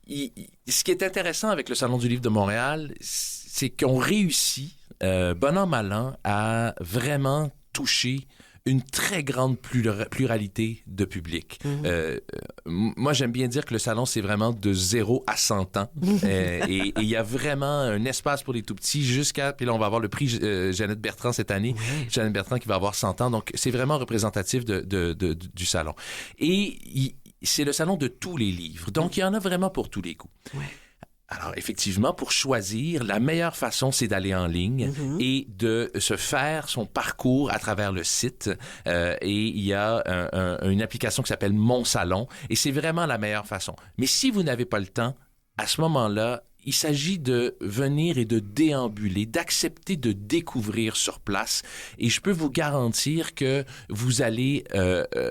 qui est intéressant avec le Salon du livre de Montréal, c'est qu'on réussit, bon an, mal an, à vraiment toucher une très grande pluralité de public. Moi, j'aime bien dire que le salon, c'est vraiment de 0 à 100 ans. Et il y a vraiment un espace pour les tout-petits jusqu'à... Puis là, on va avoir le prix Jeannette Bertrand cette année. Jeannette Bertrand qui va avoir 100 ans. Donc, c'est vraiment représentatif du salon. Et c'est le salon de tous les livres. Donc, il y en a vraiment pour tous les goûts. Alors, effectivement, pour choisir, la meilleure façon, c'est d'aller en ligne et de se faire son parcours à travers le site. Et il y a une application qui s'appelle Mon Salon et c'est vraiment la meilleure façon. Mais si vous n'avez pas le temps, à ce moment-là, il s'agit de venir et de déambuler, d'accepter de découvrir sur place. Et je peux vous garantir que vous allez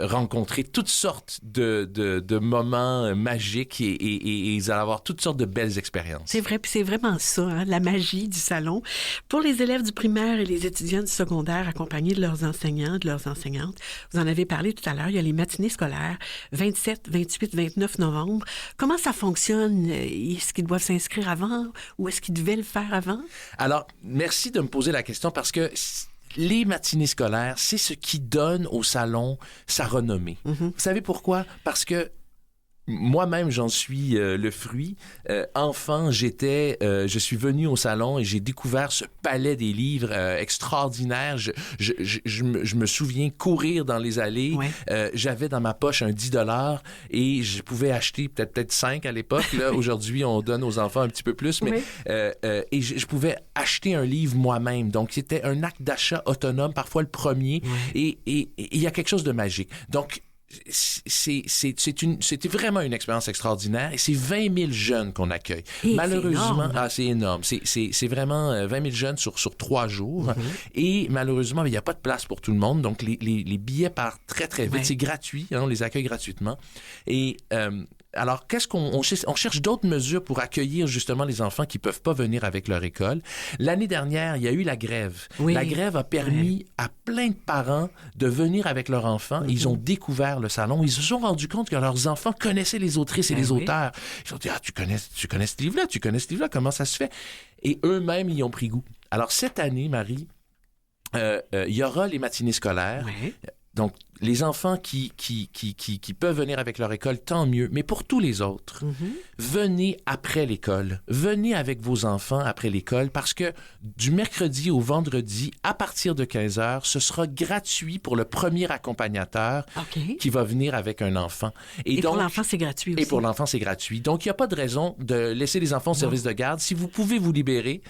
rencontrer toutes sortes de moments magiques et vous allez avoir toutes sortes de belles expériences. C'est vrai, puis c'est vraiment ça, hein, la magie du salon. Pour les élèves du primaire et les étudiants du secondaire accompagnés de leurs enseignants, de leurs enseignantes, vous en avez parlé tout à l'heure, il y a les matinées scolaires, 27, 28, 29 novembre. Comment ça fonctionne? Est-ce qu'ils doivent s'inscrire avant ou est-ce qu'ils devaient le faire avant? Alors, merci de me poser la question parce que les matinées scolaires, c'est ce qui donne au salon sa renommée. Vous savez pourquoi? Parce que moi-même, j'en suis le fruit. Enfant, je suis venu au salon et j'ai découvert ce palais des livres extraordinaire. Je me souviens courir dans les allées. J'avais dans ma poche un 10 $ et je pouvais acheter peut-être 5 à l'époque. Là, aujourd'hui, on donne aux enfants un petit peu plus, mais et je pouvais acheter un livre moi-même. Donc, c'était un acte d'achat autonome, parfois le premier. Et il y a quelque chose de magique. Donc, c'était vraiment une expérience extraordinaire et c'est 20 000 jeunes qu'on accueille. Et malheureusement, c'est énorme. c'est énorme. C'est vraiment 20 000 jeunes sur 3 jours. Et malheureusement, il n'y a pas de place pour tout le monde. Donc, les billets partent très, très vite. Ouais. C'est gratuit. Hein, on les accueille gratuitement. Et alors, qu'est-ce on cherche d'autres mesures pour accueillir justement les enfants qui peuvent pas venir avec leur école. L'année dernière, il y a eu la grève. Oui. La grève a permis à plein de parents de venir avec leurs enfants. Ils ont découvert le salon. Ils se sont rendus compte que leurs enfants connaissaient les autrices et les auteurs. Ils ont dit, tu connais ce livre-là, comment ça se fait? Et eux-mêmes, ils y ont pris goût. Alors, cette année, Marie, il y aura les matinées scolaires. Ouais. Donc, les enfants qui peuvent venir avec leur école, tant mieux. Mais pour tous les autres, venez après l'école. Venez avec vos enfants après l'école parce que du mercredi au vendredi, à partir de 15 heures, ce sera gratuit pour le premier accompagnateur OK. qui va venir avec un enfant. Et donc, pour l'enfant, c'est gratuit aussi. et pour l'enfant, c'est gratuit. Donc, il n'y a pas de raison de laisser les enfants au service de garde. Si vous pouvez vous libérer,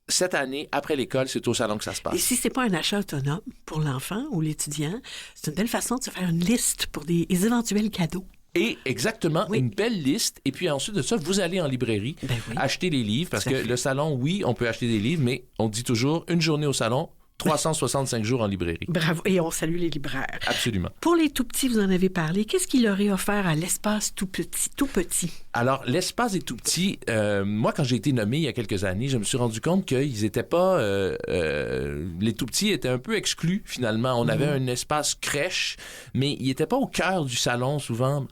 cette année, après l'école, c'est au salon que ça se passe. Et si c'est pas un achat autonome pour l'enfant ou l'étudiant, c'est une belle façon de se faire une liste pour des éventuels cadeaux. Et exactement, une belle liste. Et puis ensuite de ça, vous allez en librairie acheter les livres. Parce que le salon, oui, on peut acheter des livres, mais on dit toujours une journée au salon, 365 jours en librairie. Bravo. Et on salue les libraires. Absolument. Pour les tout-petits, vous en avez parlé. Qu'est-ce qu'il leur est offert à l'espace tout petit? Alors, l'espace des tout-petits, moi, quand j'ai été nommé il y a quelques années, je me suis rendu compte qu'ils étaient pas... les tout-petits étaient un peu exclus, finalement. On avait un espace crèche, mais ils n'étaient pas au cœur du salon, souvent.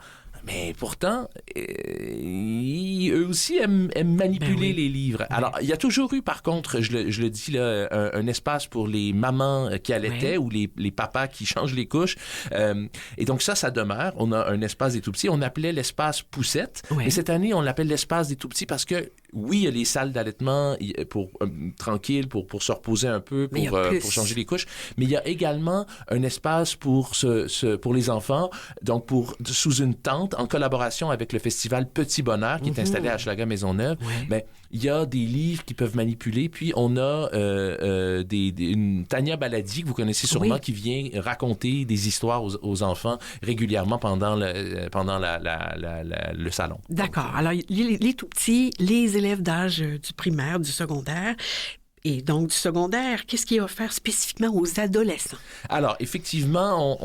Mais pourtant, eux aussi aiment manipuler les livres. Alors, il y a toujours eu, par contre, je le dis là, un espace pour les mamans qui allaitaient ou les papas qui changent les couches. Et donc ça demeure. On a un espace des tout-petits. On appelait l'espace poussette. Et cette année, on l'appelle l'espace des tout-petits parce que, oui, il y a les salles d'allaitement pour tranquille, pour se reposer un peu, pour changer les couches. Mais il y a également un espace pour les enfants, donc sous une tente, en collaboration avec le festival Petit Bonheur, qui est installé à Hochelaga Maisonneuve. Ben, il y a des livres qu'ils peuvent manipuler. Puis on a une Tania Baladi, que vous connaissez sûrement, qui vient raconter des histoires aux enfants régulièrement pendant le salon. D'accord. Alors, les tout-petits, les élèves d'âge du primaire, du secondaire. Et donc, du secondaire, qu'est-ce qui est offert spécifiquement aux adolescents? Alors, effectivement,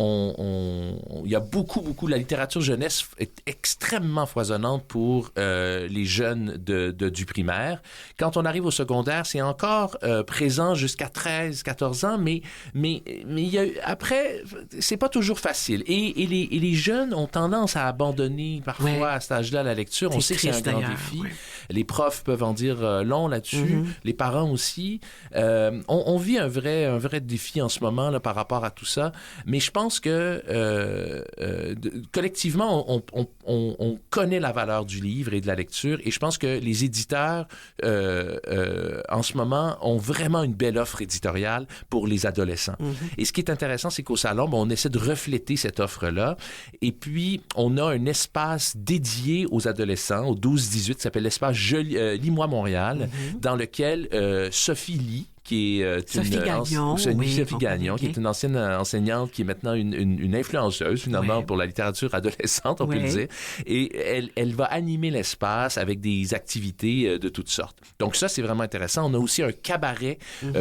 il y a beaucoup, la littérature jeunesse est extrêmement foisonnante pour les jeunes du primaire. Quand on arrive au secondaire, c'est encore présent jusqu'à 13, 14 ans, mais il y a, après, c'est pas toujours facile. Et les jeunes ont tendance à abandonner parfois à cet âge-là la lecture. On sait que c'est un grand défi. Les profs peuvent en dire long là-dessus, les parents aussi. On vit un vrai défi en ce moment là, par rapport à tout ça, mais je pense que collectivement, on connaît la valeur du livre et de la lecture, et je pense que les éditeurs, en ce moment, ont vraiment une belle offre éditoriale pour les adolescents. Et ce qui est intéressant, c'est qu'au salon, on essaie de refléter cette offre-là, et puis on a un espace dédié aux adolescents, aux 12-18, qui s'appelle l'espace Lis-moi Montréal, dans lequel Sophie Lee, qui est Sophie Gagnon, qui est une ancienne enseignante, qui est maintenant une influenceuse, finalement, pour la littérature adolescente, on peut le dire. Et elle va animer l'espace avec des activités de toutes sortes. Donc ça, c'est vraiment intéressant. On a aussi un cabaret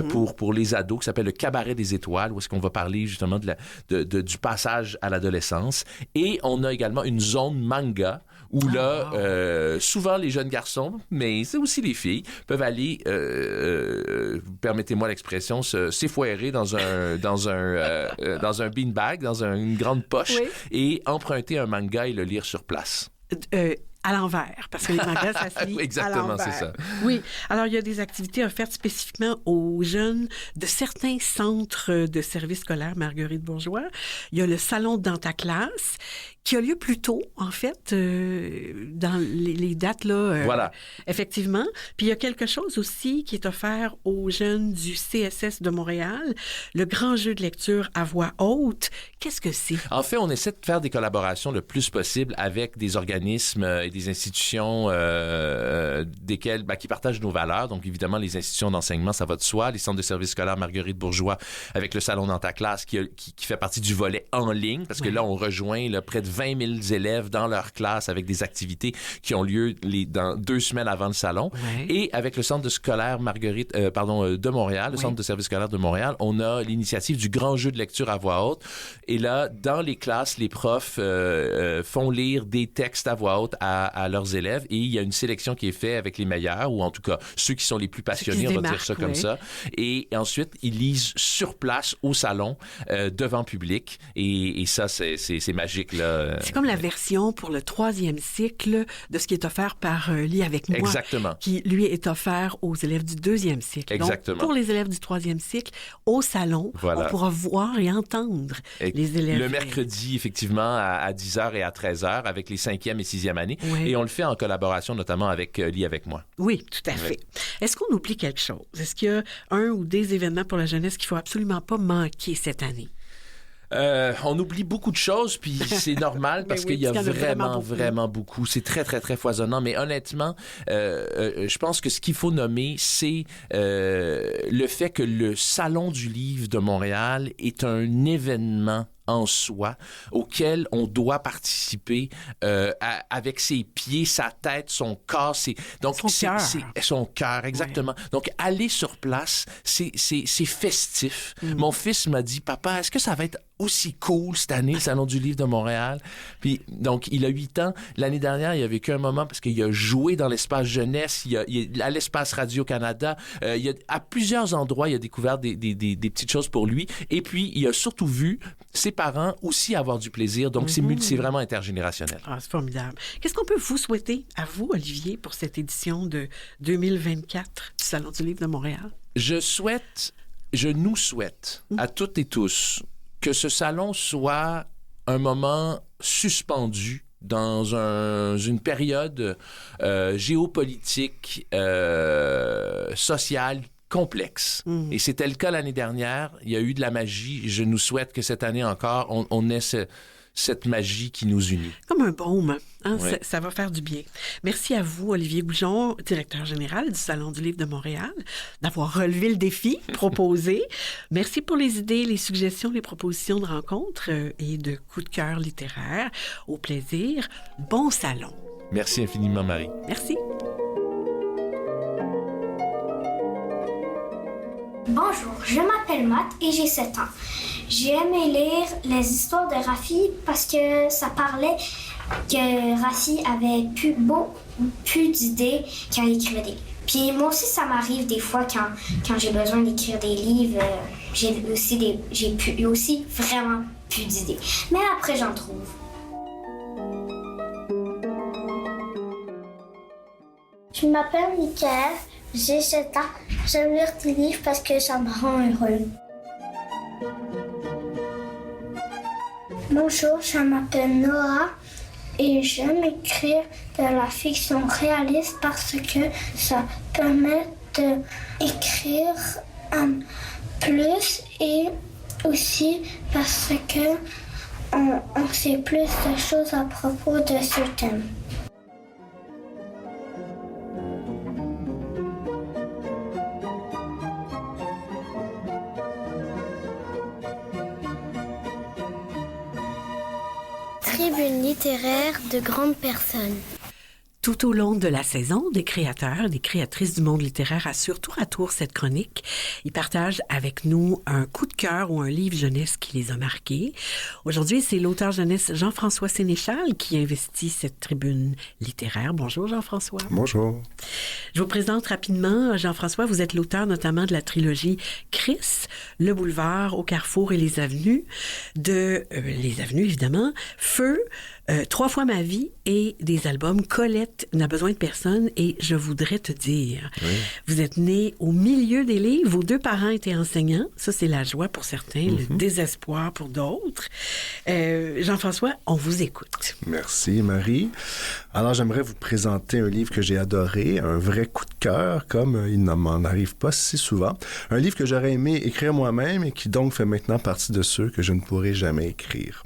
pour les ados qui s'appelle le Cabaret des Étoiles, où est-ce qu'on va parler justement du passage à l'adolescence. Et on a également une zone manga, où là, souvent les jeunes garçons, mais c'est aussi les filles, peuvent aller, permettez-moi l'expression, s'effoirer dans un beanbag, dans une grande poche, et emprunter un manga et le lire sur place. À l'envers, parce que les mangas, ça se lit exactement, à l'envers. c'est ça. Oui. Alors, il y a des activités offertes spécifiquement aux jeunes de certains centres de services scolaires Marguerite Bourgeois. Il y a le salon dans ta classe, qui a lieu plus tôt, en fait, dans les dates, là. Voilà. Effectivement. Puis il y a quelque chose aussi qui est offert aux jeunes du CSS de Montréal, le grand jeu de lecture à voix haute. Qu'est-ce que c'est? En fait, on essaie de faire des collaborations le plus possible avec des organismes et des institutions desquelles qui partagent nos valeurs. Donc, évidemment, les institutions d'enseignement, ça va de soi. Les centres de services scolaires Marguerite Bourgeois avec le Salon dans ta classe qui fait partie du volet en ligne, parce que là, on rejoint près de 20 000 élèves dans leur classe avec des activités qui ont lieu dans 2 semaines avant le salon. Ouais. Et avec le centre scolaire de Montréal, le centre de services scolaires de Montréal, on a l'initiative du grand jeu de lecture à voix haute. Et là, dans les classes, les profs font lire des textes à voix haute à leurs élèves et il y a une sélection qui est faite avec les meilleurs, ou en tout cas ceux qui sont les plus passionnés, on va dire ça comme ça. Et ensuite, ils lisent sur place au salon devant public et ça, c'est magique, là. C'est comme la version pour le 3e cycle de ce qui est offert par Lis avec moi. Exactement. Qui, lui, est offert aux élèves du 2e cycle. Exactement. Donc, pour les élèves du 3e cycle, au salon, on pourra voir et entendre les élèves. Le mercredi, effectivement, à 10h et à 13h avec les 5e et 6e années. Oui. Et on le fait en collaboration notamment avec Lis avec moi. Oui, tout à fait. Est-ce qu'on oublie quelque chose? Est-ce qu'il y a un ou des événements pour la jeunesse qu'il ne faut absolument pas manquer cette année? On oublie beaucoup de choses, puis c'est normal parce qu'il y a vraiment beaucoup. C'est très, très, très foisonnant. Mais honnêtement, je pense que ce qu'il faut nommer, c'est le fait que le Salon du livre de Montréal est un événement en soi, auquel on doit participer avec ses pieds, sa tête, son corps. Donc, son cœur, exactement. Ouais. Donc, aller sur place, c'est festif. Mon fils m'a dit, « Papa, est-ce que ça va être aussi cool cette année, le Salon du livre de Montréal? » Puis, donc, il a 8 ans. L'année dernière, il a vécu un moment parce qu'il a joué dans l'espace jeunesse, à l'espace Radio-Canada. À plusieurs endroits, il a découvert des petites choses pour lui. Et puis, il a surtout vu ses parents aussi avoir du plaisir. Donc, c'est vraiment intergénérationnel. Ah, c'est formidable. Qu'est-ce qu'on peut vous souhaiter, à vous, Olivier, pour cette édition de 2024 du Salon du livre de Montréal? Je nous souhaite à toutes et tous que ce salon soit un moment suspendu dans une période géopolitique, sociale, complexe. Et c'était le cas l'année dernière. Il y a eu de la magie. Je nous souhaite que cette année encore, on ait cette magie qui nous unit. Comme un baume. Hein? Oui. Ça va faire du bien. Merci à vous, Olivier Goujon, directeur général du Salon du livre de Montréal, d'avoir relevé le défi proposé. Merci pour les idées, les suggestions, les propositions de rencontres et de coups de cœur littéraires. Au plaisir. Bon salon. Merci infiniment, Marie. Merci. Bonjour, je m'appelle Matt et j'ai 7 ans. J'ai aimé lire les histoires de Rafi parce que ça parlait que Rafi avait plus d'idées quand il écrivait des livres. Puis moi aussi, ça m'arrive des fois quand j'ai besoin d'écrire des livres, j'ai aussi vraiment plus d'idées. Mais après, j'en trouve. Je m'appelle Mickaël, j'ai 7 ans. J'aime lire des livres parce que ça me rend heureux. Bonjour, je m'appelle Noah et j'aime écrire de la fiction réaliste parce que ça permet d'écrire plus et aussi parce que on sait plus de choses à propos de ce thème. Tribune littéraire de grandes personnes. Tout au long de la saison, des créateurs, des créatrices du monde littéraire assurent tour à tour cette chronique. Ils partagent avec nous un coup de cœur ou un livre jeunesse qui les a marqués. Aujourd'hui, c'est l'auteur jeunesse Jean-François Sénéchal qui investit cette tribune littéraire. Bonjour Jean-François. Bonjour. Je vous présente rapidement. Jean-François, vous êtes l'auteur notamment de la trilogie Chris, Le boulevard, Au carrefour et les avenues, les avenues évidemment, Feu, 3 fois ma vie et des albums Colette n'a besoin de personne et Je voudrais te dire. Oui. Vous êtes né au milieu des livres, vos 2 parents étaient enseignants, ça c'est la joie pour certains, le désespoir pour d'autres. Jean-François, on vous écoute. Merci Marie. Alors j'aimerais vous présenter un livre que j'ai adoré, un vrai coup de cœur, comme il ne m'en arrive pas si souvent. Un livre que j'aurais aimé écrire moi-même et qui donc fait maintenant partie de ceux que je ne pourrai jamais écrire.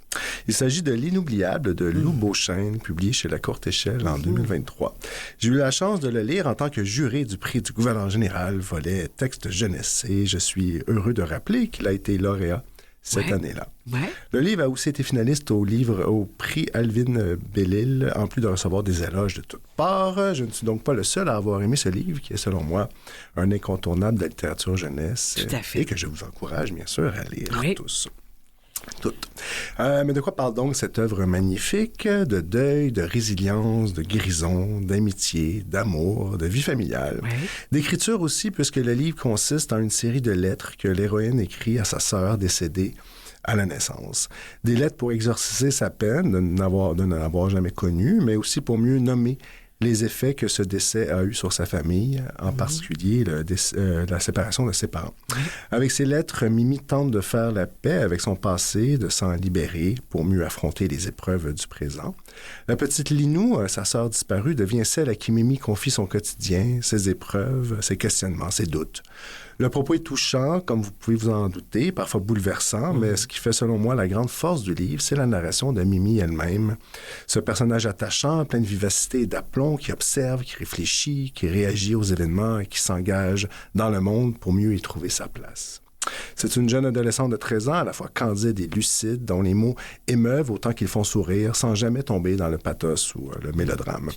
Il s'agit de L'Inoubliable de Lou Beauchesne, publié chez La Courte Échelle en 2023. J'ai eu la chance de le lire en tant que juré du prix du gouverneur général, volet texte jeunesse, et je suis heureux de rappeler qu'il a été lauréat cette année-là. Ouais. Le livre a aussi été finaliste au prix Alvin Bellil, en plus de recevoir des éloges de toutes parts. Je ne suis donc pas le seul à avoir aimé ce livre, qui est selon moi un incontournable de la littérature jeunesse. Tout à fait. Et que je vous encourage bien sûr à lire tous. Toutes. Mais de quoi parle donc cette œuvre magnifique? De deuil, de résilience, de guérison, d'amitié, d'amour, de vie familiale. D'écriture aussi, puisque le livre consiste en une série de lettres que l'héroïne écrit à sa sœur décédée à la naissance. Des lettres pour exorciser sa peine de ne l'avoir jamais connue, mais aussi pour mieux nommer les effets que ce décès a eu sur sa famille, en particulier la séparation de ses parents. Avec ces lettres, Mimi tente de faire la paix avec son passé, de s'en libérer pour mieux affronter les épreuves du présent. La petite Linou, sa sœur disparue, devient celle à qui Mimi confie son quotidien, ses épreuves, ses questionnements, ses doutes. Le propos est touchant, comme vous pouvez vous en douter, parfois bouleversant, mais ce qui fait selon moi la grande force du livre, c'est la narration de Mimi elle-même. Ce personnage attachant, plein de vivacité et d'aplomb, qui observe, qui réfléchit, qui réagit aux événements et qui s'engage dans le monde pour mieux y trouver sa place. C'est une jeune adolescente de 13 ans, à la fois candide et lucide, dont les mots émeuvent autant qu'ils font sourire, sans jamais tomber dans le pathos ou le mélodrame.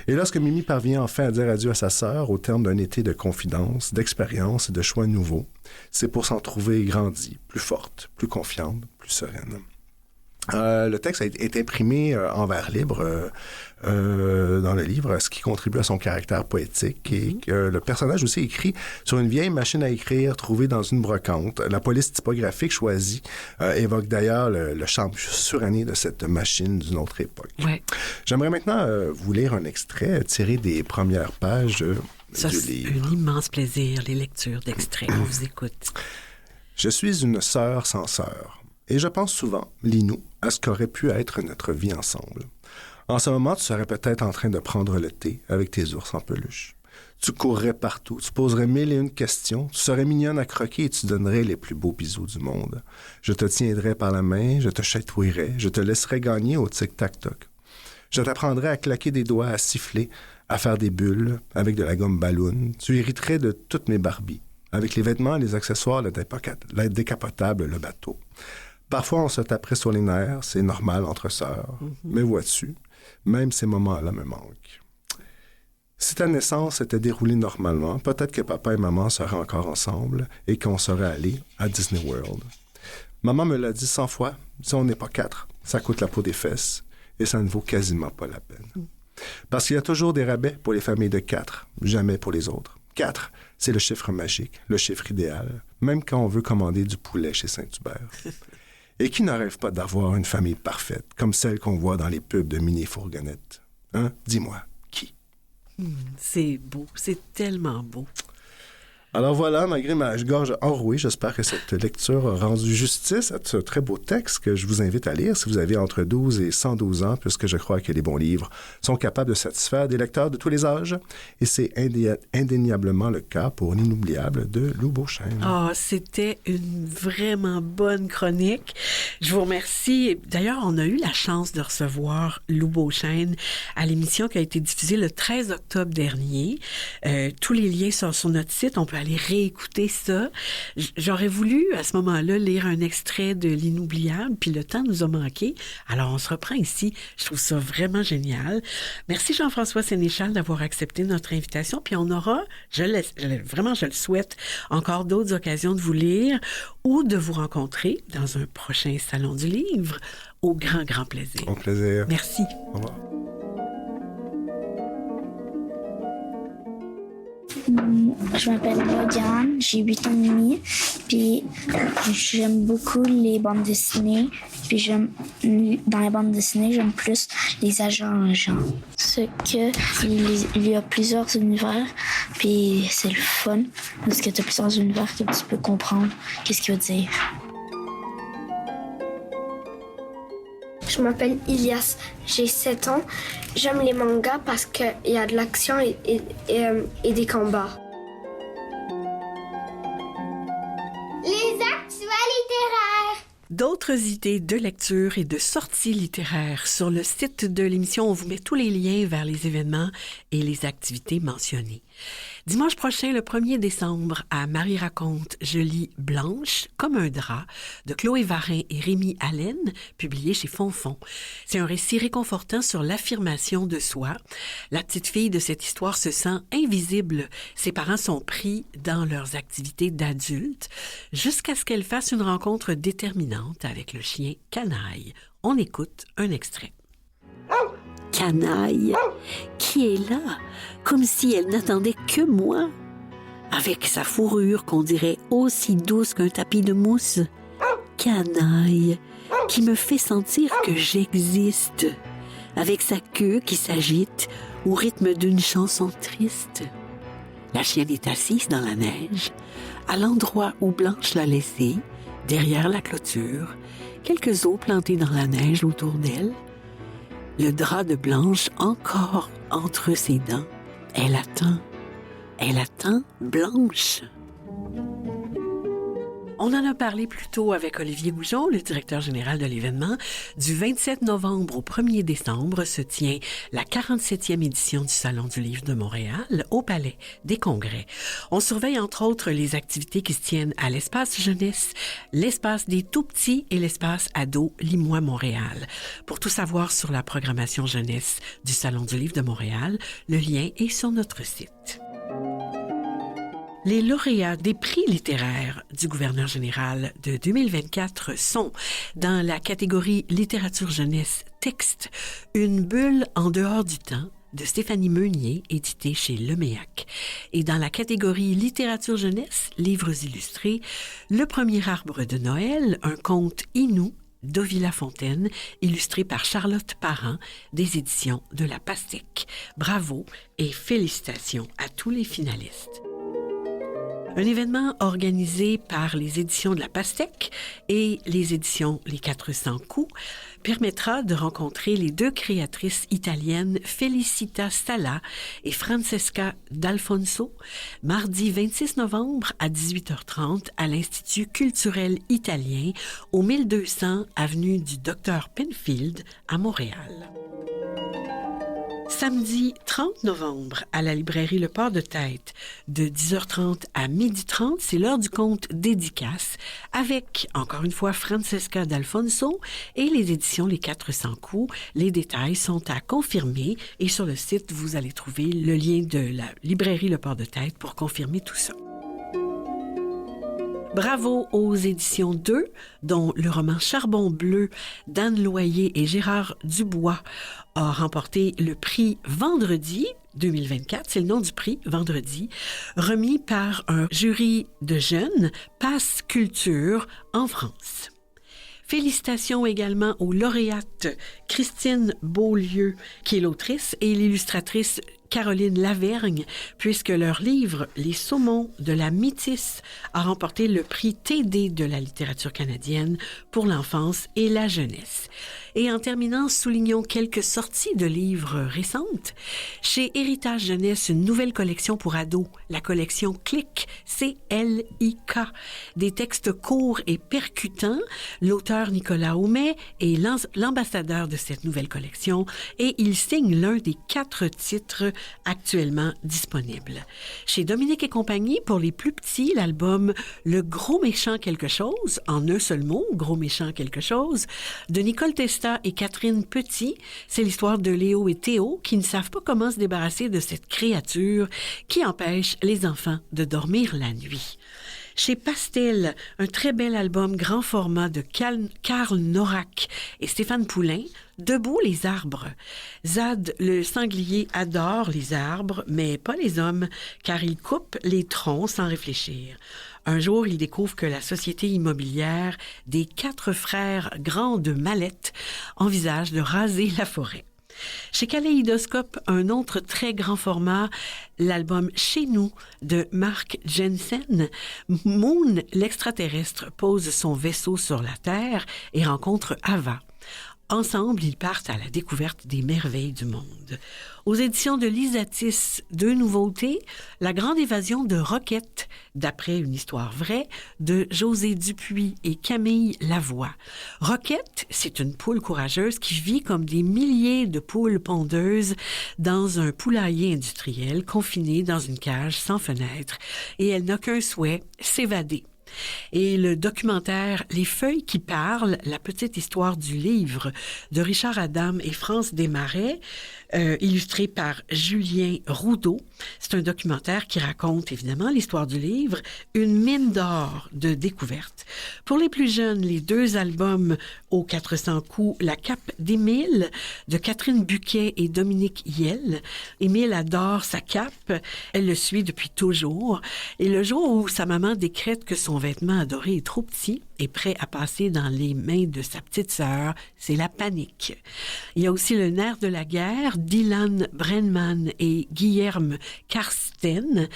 Et lorsque Mimi parvient enfin à dire adieu à sa sœur, au terme d'un été de confidence, d'expérience et de choix nouveaux, c'est pour s'en trouver grandie, plus forte, plus confiante, plus sereine. Le texte est imprimé en vers libre dans le livre, ce qui contribue à son caractère poétique. Et le personnage aussi écrit sur une vieille machine à écrire trouvée dans une brocante. La police typographique choisie évoque d'ailleurs le charme suranné de cette machine d'une autre époque. J'aimerais maintenant vous lire un extrait tiré des premières pages du livre. C'est un immense plaisir, les lectures d'extraits. On vous écoute. Je suis une sœur sans sœur. Et je pense souvent, Linou, à ce qu'aurait pu être notre vie ensemble. En ce moment, tu serais peut-être en train de prendre le thé avec tes ours en peluche. Tu courrais partout, tu poserais 1001 questions, tu serais mignonne à croquer et tu donnerais les plus beaux bisous du monde. Je te tiendrais par la main, je te chatouillerais, je te laisserais gagner au tic-tac-toc. Je t'apprendrais à claquer des doigts, à siffler, à faire des bulles avec de la gomme ballon. Tu hériterais de toutes mes Barbies, avec les vêtements, les accessoires, l'aide décapotable, le bateau. Parfois, on se taperait sur les nerfs, c'est normal entre sœurs. Mais vois-tu, même ces moments-là me manquent. Si ta naissance s'était déroulée normalement, peut-être que papa et maman seraient encore ensemble et qu'on serait allés à Disney World. Maman me l'a dit 100 fois, si on n'est pas 4, ça coûte la peau des fesses et ça ne vaut quasiment pas la peine. Parce qu'il y a toujours des rabais pour les familles de 4, jamais pour les autres. 4, c'est le chiffre magique, le chiffre idéal, même quand on veut commander du poulet chez Saint-Hubert. Et qui ne rêve pas d'avoir une famille parfaite, comme celle qu'on voit dans les pubs de mini-fourgonnettes? Hein? Dis-moi, qui? C'est beau, c'est tellement beau. Alors voilà, malgré ma gorge enrouée, j'espère que cette lecture a rendu justice à ce très beau texte que je vous invite à lire si vous avez entre 12 et 112 ans, puisque je crois que les bons livres sont capables de satisfaire des lecteurs de tous les âges. Et c'est indéniablement le cas pour L'Inoubliable de Lou Beauchesne. Ah, c'était une vraiment bonne chronique. Je vous remercie. D'ailleurs, on a eu la chance de recevoir Lou Beauchesne à l'émission qui a été diffusée le 13 octobre dernier. Tous les liens sont sur notre site. On peut aller réécouter ça. J'aurais voulu, à ce moment-là, lire un extrait de L'Inoubliable, puis le temps nous a manqué. Alors, on se reprend ici. Je trouve ça vraiment génial. Merci Jean-François Sénéchal d'avoir accepté notre invitation. Puis on aura, vraiment, je le souhaite, encore d'autres occasions de vous lire ou de vous rencontrer dans un prochain Salon du Livre. Au grand, grand plaisir. Au plaisir. Merci. Au revoir. Je m'appelle Morgane, j'ai 8 ans et demi, puis j'aime beaucoup les bandes dessinées, puis dans les bandes dessinées, j'aime plus les agents. Il y a plusieurs univers, puis c'est le fun, parce que tu as plusieurs univers que tu peux comprendre qu'est-ce qu'il veut dire. Je m'appelle Ilias, j'ai 7 ans. J'aime les mangas parce qu'il y a de l'action et des combats. Les actuels littéraires. D'autres D'autres idées de lecture et de sorties littéraires. Sur le site de l'émission, on vous met tous les liens vers les événements et les activités mentionnées. Dimanche prochain, le 1er décembre, à Marie raconte, je lis Blanche comme un drap de Chloé Varin et Rémi Allen, publié chez Fonfon. C'est un récit réconfortant sur l'affirmation de soi. La petite fille de cette histoire se sent invisible. Ses parents sont pris dans leurs activités d'adultes jusqu'à ce qu'elle fasse une rencontre déterminante avec le chien Canaille. On écoute un extrait. Canaille, qui est là, comme si elle n'attendait que moi, avec sa fourrure qu'on dirait aussi douce qu'un tapis de mousse. Canaille, qui me fait sentir que j'existe, avec sa queue qui s'agite au rythme d'une chanson triste. La chienne est assise dans la neige, à l'endroit où Blanche l'a laissée, derrière la clôture, quelques os plantés dans la neige autour d'elle. Le drap de Blanche encore entre ses dents. Elle attend Blanche. On en a parlé plus tôt avec Olivier Goujon, le directeur général de l'événement. Du 27 novembre au 1er décembre se tient la 47e édition du Salon du livre de Montréal au Palais des Congrès. On surveille entre autres les activités qui se tiennent à l'espace jeunesse, l'espace des tout-petits et l'espace ado Limois Montréal. Pour tout savoir sur la programmation jeunesse du Salon du livre de Montréal, le lien est sur notre site. Les lauréats des prix littéraires du gouverneur général de 2024 sont, dans la catégorie littérature jeunesse texte, Une bulle en dehors du temps de Stéphanie Meunier, édité chez Leméac. Et dans la catégorie littérature jeunesse, livres illustrés, Le premier arbre de Noël, un conte Innu d'Ovie Lafontaine, illustré par Charlotte Parent, des éditions de La Pastèque. Bravo et félicitations à tous les finalistes. Un événement organisé par les éditions de La Pastèque et les éditions Les 400 coups permettra de rencontrer les deux créatrices italiennes Felicita Stalla et Francesca D'Alfonso mardi 26 novembre à 18h30 à l'Institut culturel italien au 1200 avenue du Dr Penfield à Montréal. Samedi 30 novembre, à la librairie Le Port de Tête, de 10h30 à 12h30, c'est l'heure du conte dédicace avec, encore une fois, Francesca D'Alfonso et les éditions Les 400 coups. Les détails sont à confirmer et sur le site, vous allez trouver le lien de la librairie Le Port de Tête pour confirmer tout ça. Bravo aux éditions 2, dont le roman Charbon bleu d'Anne Loyer et Gérard Dubois a remporté le prix Vendredi 2024, c'est le nom du prix, Vendredi, remis par un jury de jeunes, Passe Culture en France. Félicitations également aux lauréates Christine Beaulieu, qui est l'autrice, et l'illustratrice Caroline Lavergne, puisque leur livre « Les saumons de la métisse » a remporté le prix TD de la littérature canadienne pour l'enfance et la jeunesse. Et en terminant, soulignons quelques sorties de livres récentes. Chez Héritage Jeunesse, une nouvelle collection pour ados, la collection Clic, C-L-I-K. Des textes courts et percutants. L'auteur Nicolas Aumet est l'ambassadeur de cette nouvelle collection et il signe l'un des 4 titres actuellement disponibles. Chez Dominique et compagnie, pour les plus petits, l'album Le Gros Méchant Quelque chose, en un seul mot, Gros Méchant Quelque chose, de Nicole Testa et Catherine Petit. C'est l'histoire de Léo et Théo qui ne savent pas comment se débarrasser de cette créature qui empêche les enfants de dormir la nuit. Chez Pastel, un très bel album grand format de Karl Norak et Stéphane Poulain, Debout les arbres. Zad, le sanglier, adore les arbres, mais pas les hommes, car il coupe les troncs sans réfléchir. Un jour, il découvre que la société immobilière des 4 frères Grande Mallette envisage de raser la forêt. Chez Kaléidoscope, un autre très grand format, l'album Chez nous de Mark Jensen. Moon, l'extraterrestre, pose son vaisseau sur la Terre et rencontre Ava. Ensemble, ils partent à la découverte des merveilles du monde. Aux éditions de Lisatis, 2 nouveautés, La grande évasion de Roquette, d'après une histoire vraie, de José Dupuis et Camille Lavoie. Roquette, c'est une poule courageuse qui vit comme des milliers de poules pondeuses dans un poulailler industriel confiné dans une cage sans fenêtre, et elle n'a qu'un souhait, s'évader. Et le documentaire Les feuilles qui parlent, la petite histoire du livre de Richard Adam et France Desmarais, illustré par Julien Roudot. C'est un documentaire qui raconte évidemment l'histoire du livre, une mine d'or de découvertes. Pour les plus jeunes, les 2 albums aux 400 coups, La cape d'Émile de Catherine Buquet et Dominique Hiel. Émile adore sa cape, elle le suit depuis toujours. Et le jour où sa maman décrète que son vêtement adoré est trop petit et prêt à passer dans les mains de sa petite sœur, c'est la panique. Il y a aussi Le nerf de la guerre, Dylan Brenman et Guilherme Karsten.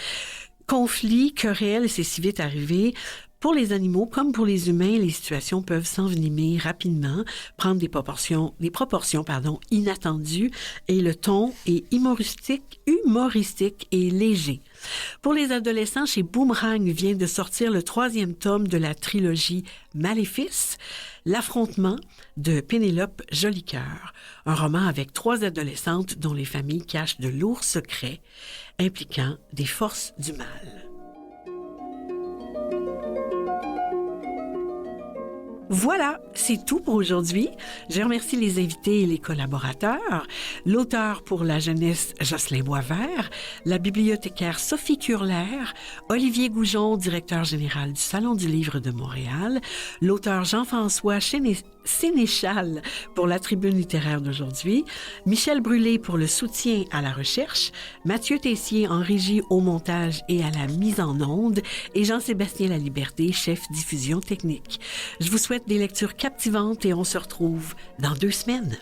Conflit, querelle, c'est si vite arrivé. Pour les animaux comme pour les humains, les situations peuvent s'envenimer rapidement, prendre des proportions inattendues, et le ton est humoristique et léger. Pour les adolescents, chez Boomerang vient de sortir le 3e tome de la trilogie Maléfice, L'affrontement de Pénélope Jolicoeur, un roman avec 3 adolescentes dont les familles cachent de lourds secrets impliquant des forces du mal. Voilà, c'est tout pour aujourd'hui. Je remercie les invités et les collaborateurs, l'auteur pour la jeunesse Jocelyn Boisvert, la bibliothécaire Sophie Curler, Olivier Goujon, directeur général du Salon du Livre de Montréal, l'auteur Jean-François Sénéchal pour la tribune littéraire d'aujourd'hui, Michel Brûlé pour le soutien à la recherche, Mathieu Tessier en régie au montage et à la mise en onde, et Jean-Sébastien Laliberté, chef diffusion technique. Je vous souhaite des lectures captivantes et on se retrouve dans 2 semaines.